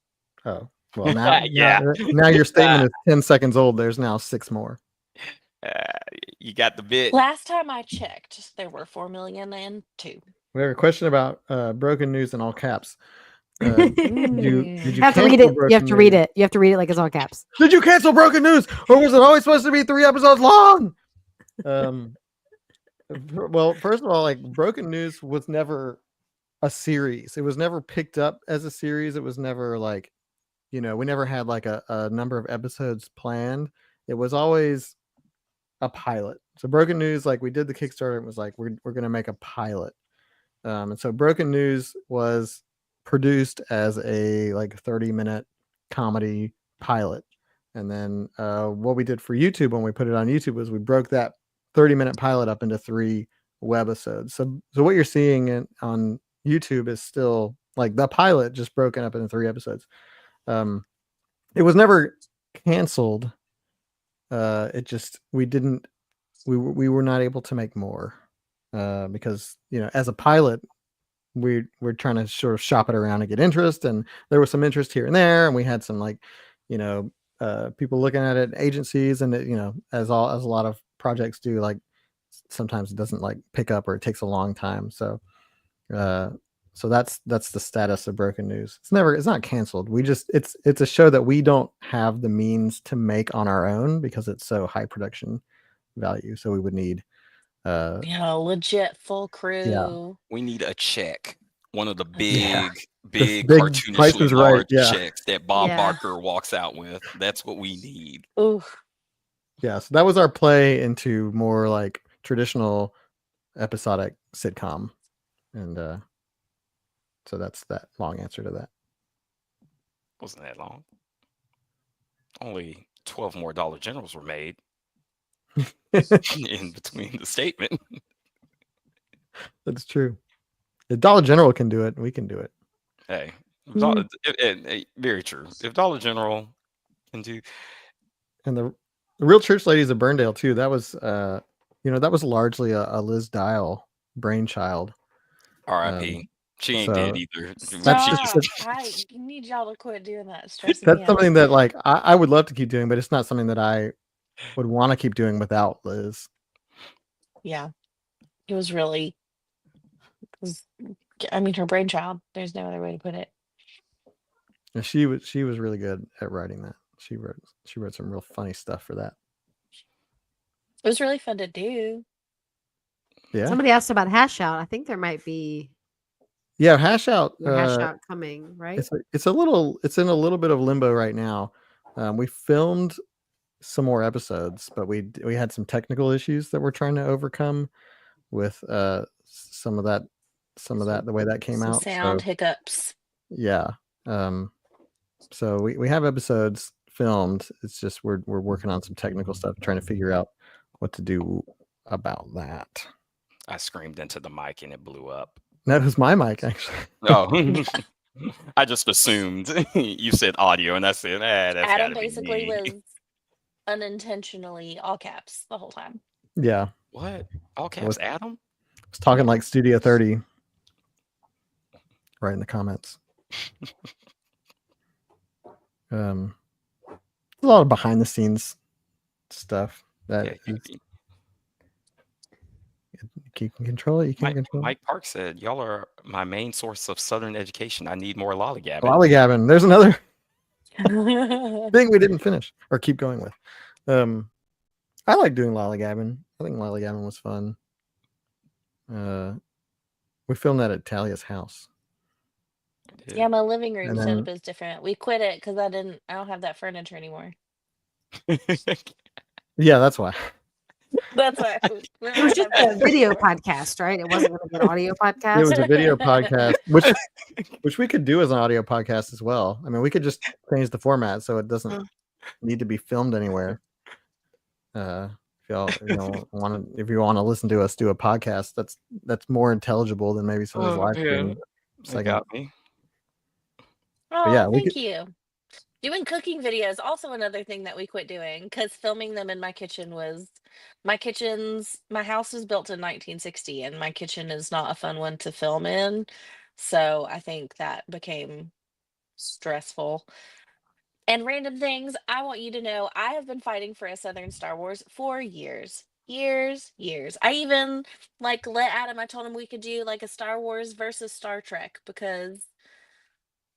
Oh, well now, Yeah. now your statement is 10 seconds old. There's now 6 more. You got the bit. Last time I checked, there were 4,000,002. We have a question about broken news in all caps. Did you have to read it? You have to read it. You have to read it like it's all caps. Did you cancel Broken News, or was it always supposed to be 3 episodes long? Well, first of all, like Broken News was never a series. It was never picked up as a series. It was never like, we never had like a number of episodes planned. It was always a pilot. So Broken News, like we did the Kickstarter, it was like we're gonna make a pilot. And so Broken News was produced as a like 30-minute comedy pilot. And then what we did for YouTube when we put it on YouTube was we broke that 30-minute pilot up into 3 webisodes. So what you're seeing on YouTube is still like the pilot just broken up into 3 episodes. It was never canceled. It just we were not able to make more because as a pilot we're trying to sort of shop it around and get interest, and there was some interest here and there, and we had some like people looking at it, agencies, and as a lot of projects do, like sometimes it doesn't like pick up or it takes a long time. So that's the status of Broken News. It's not canceled. It's a show that we don't have the means to make on our own because it's so high production value. So we would need legit full crew. Yeah. We need a check. One of the Yeah. big Price cartoonishly is Right, large yeah. checks that Bob Yeah. Barker walks out with. That's what we need. Ooh. Yeah, so that was our play into more like traditional episodic sitcom. And so that's that long answer to that. Wasn't that long. Only 12 more Dollar Generals were made in between the statement. That's true. If Dollar General can do it, we can do it. Hey, Mm. very true. If Dollar General can do, And the Real Church Ladies of Burndale too. That was that was largely a Liz Dial brainchild. R.I.P. She ain't so dead either. That's Stop. just I need y'all to quit doing that. It's stressing that's me out. something that like I would love to keep doing, but it's not something that I would want to keep doing without Liz. Yeah. It was really, her brainchild. There's no other way to put it. And she was really good at writing that. She wrote some real funny stuff for that. It was really fun to do. Yeah. Somebody asked about hash out. I think there might be Yeah, hash out. hash out coming, right? It's in a little bit of limbo right now. We filmed some more episodes, but we had some technical issues that we're trying to overcome with some of that the way that came Some out. sound So, hiccups. yeah. So we have episodes filmed. It's just we're working on some technical stuff, trying to figure out what to do about that. I screamed into the mic and it blew up. That was my mic, actually. Oh, I just assumed you said audio, and I said, that's Adam gotta be basically me. was unintentionally all caps the whole time. Yeah. What? All caps, Adam? I was talking like Studio 30 right in the comments. A lot of behind the scenes stuff that you can control it. You can't control Mike Park said, y'all are my main source of Southern education. I need more lollygabbing. Lollygabbing. There's another thing we didn't finish or keep going with. I like doing lollygabbing. I think lollygabbing was fun. We filmed that at Talia's house. Yeah, my living room setup is different. We quit it because I don't have that furniture anymore. Yeah, that's why. That's why. It was just a video podcast, right? It wasn't going to be an audio podcast. It was a video podcast, which we could do as an audio podcast as well. I mean, we could just change the format so it doesn't need to be filmed anywhere. If you want to listen to us do a podcast, that's more intelligible than maybe somebody's live stream. That got me. Oh, yeah, thank you. Doing cooking videos, also another thing that we quit doing because filming them in my kitchen was my house was built in 1960 and my kitchen is not a fun one to film in. So I think that became stressful. And random things, I want you to know I have been fighting for a Southern Star Wars for years. Years. I even let Adam, I told him we could do like a Star Wars versus Star Trek because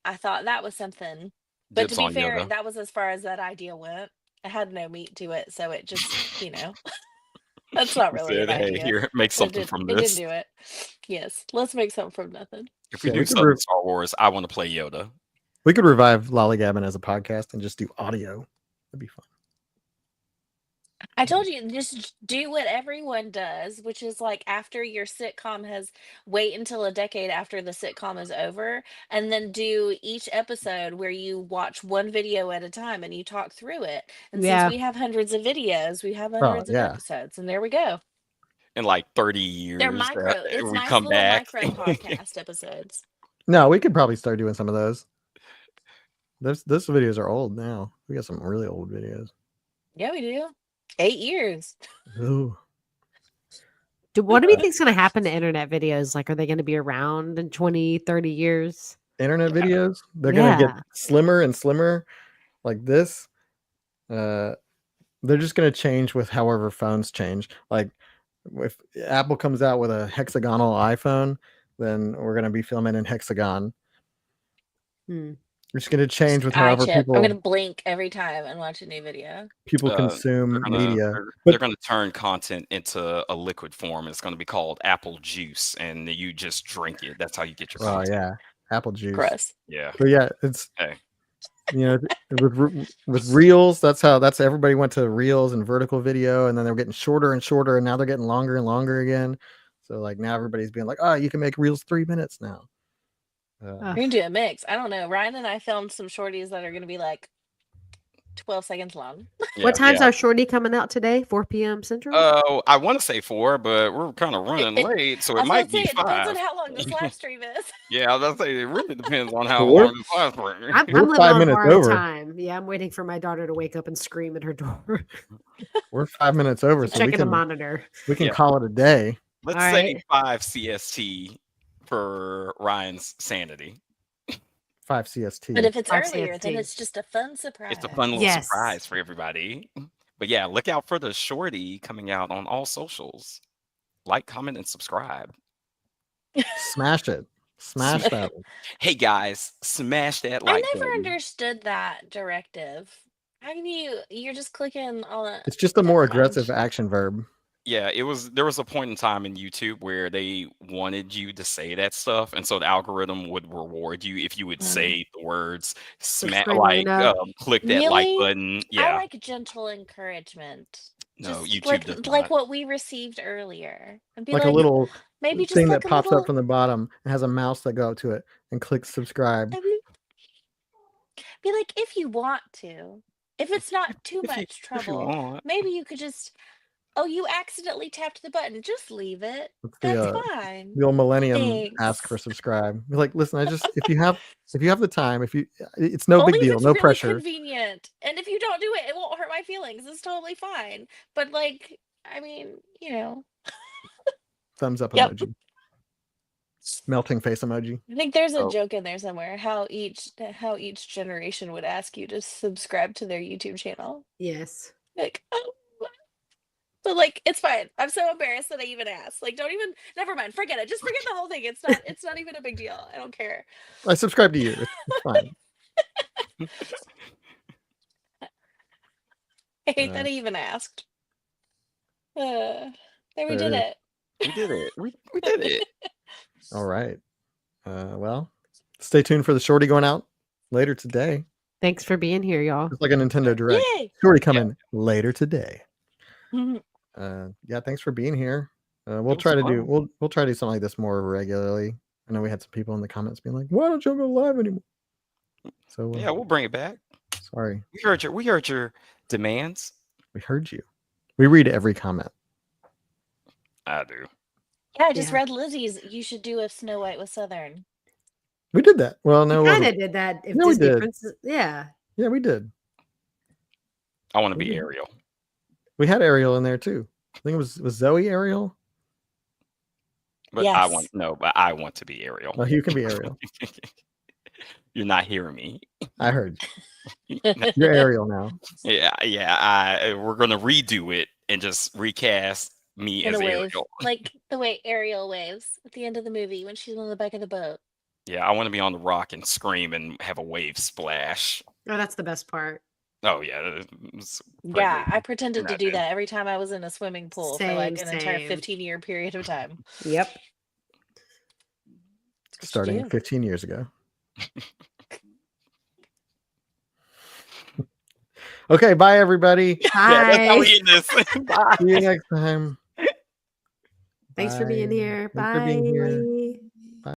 I thought that was something. But to be fair, that was as far as that idea went. It had no meat to it, so it just, that's not really an idea. Here, make something from this. It didn't do it. Yes, let's make something from nothing. If we do Southern Star Wars, I want to play Yoda. We could revive Lollygabbing as a podcast and just do audio. That'd be fun. I told you, just do what everyone does, which is like after your sitcom wait until a decade after the sitcom is over, and then do each episode where you watch one video at a time and you talk through it. And since we have hundreds of videos, we have hundreds of episodes, and there we go. In like 30 years, they're micro. It's we nice come little back. micro podcast episodes. No, we could probably start doing some of those. Those videos are old now. We got some really old videos. Yeah, we do. 8 years. Ooh. What do we think is going to happen to internet videos? Like, are they going to be around in 20, 30 years? Internet videos? They're going to get slimmer and slimmer like this. They're just going to change with however phones change. Like, if Apple comes out with a hexagonal iPhone, then we're going to be filming in hexagon. It's going to change with however people. I'm going to blink every time and watch a new video. People consume media. They're going to turn content into a liquid form. It's going to be called apple juice, and you just drink it. That's how you get your content. Oh yeah, apple juice. Gross. Yeah. But yeah, it's with reels. That's everybody went to reels and vertical video, and then they were getting shorter and shorter, and now they're getting longer and longer again. So like now everybody's being like, oh, you can make reels 3 minutes now. We're gonna do a mix. I don't know. Ryan and I filmed some shorties that are gonna be like 12 seconds long. What time's yeah. our shorty coming out today? 4 p.m. Central? I want to say 4, but we're kind of running late, so I it was might about to say, be it depends 5. on how long this live stream is. Yeah, I was gonna say it really depends on how Well, we're- long this lasts for. I'm We're living 5 on minutes borrowed over. time. Yeah, I'm waiting for my daughter to wake up and scream at her door. We're 5 minutes over, Keep so we checking the can monitor. Yeah. call it a day. Let's All say right. 5 CST for Ryan's sanity. 5 CST. But if it's 5 earlier, then CST. it's just a fun surprise. It's a fun little Yes. surprise for everybody. But yeah, look out for the shorty coming out on all socials. Like, comment, and subscribe. Smash it. Smash that. Hey guys, smash that I like never button. understood that directive. How can you're just clicking on it? It's just a more Never mind. aggressive action verb. Yeah, there was a point in time in YouTube where they wanted you to say that stuff, and so the algorithm would reward you if you would say the words screaming enough. click that like Really? button. I Yeah. like gentle encouragement. No, Just YouTube does like not. what we received earlier. And be Like like, a little maybe just thing like that a pops little up from the bottom and has a mouse that go up to it and click subscribe. be like, if you want to. If it's not too If you- much if you trouble, want. maybe you could just you accidentally tapped the button. Just leave it. It's That's the, fine. the old millennium ask for Thanks. subscribe. Be like, listen, if you have the time, it's no Only big if deal, it's no really pressure. convenient. And if you don't do it, it won't hurt my feelings. It's totally fine. But like, I mean, Thumbs up Yep. emoji. Melting face emoji. I think there's a Oh. joke in there somewhere how each generation would ask you to subscribe to their YouTube channel. Yes. Like, but like, it's fine. I'm so embarrassed that I even asked. Like, never mind. Forget it. Just forget the whole thing. It's not even a big deal. I don't care. I subscribe to you. It's fine. I hate that I even asked. There we did is. it. We did it. We did it. All right. Well, stay tuned for the shorty going out later today. Thanks for being here, y'all. It's like a Nintendo Direct. Yay! Shorty coming later today. Mhm. Yeah, thanks for being here. We'll was try to do fun. we'll try to do something like this more regularly. I know we had some people in the comments being like, "Why don't you go live anymore?" So Yeah, we'll bring it back. sorry, We heard your demands. we heard you. We read every comment. I do. Yeah, I just Yeah. read Lizzie's. You should do if Snow White was Southern. We did that. Well, no, it Kind wasn't. of did that. If Yeah, we Disney did. Princess, yeah. Yeah, we did. I want to be Mhm. Ariel. We had Ariel in there too. I think it was Zoe Ariel. But Yes. I want to be Ariel. Well, you can be Ariel. You're not hearing me. I heard. You're Ariel now. Yeah. We're gonna redo it and just recast me In as a wave. Ariel. Like the way Ariel waves at the end of the movie when she's on the back of the boat. Yeah, I want to be on the rock and scream and have a wave splash. Oh, that's the best part. Oh yeah. It's a great Yeah, movie. I pretended to Not do bad. that every time I was in a swimming pool for like an entire Same. 15-year period of time. Yep. Starting do. 15 years ago. Okay, bye everybody. Yeah, that's how Bye. we end this. Bye. See you next time. Thanks for being Bye. here. Thanks for being here. Bye.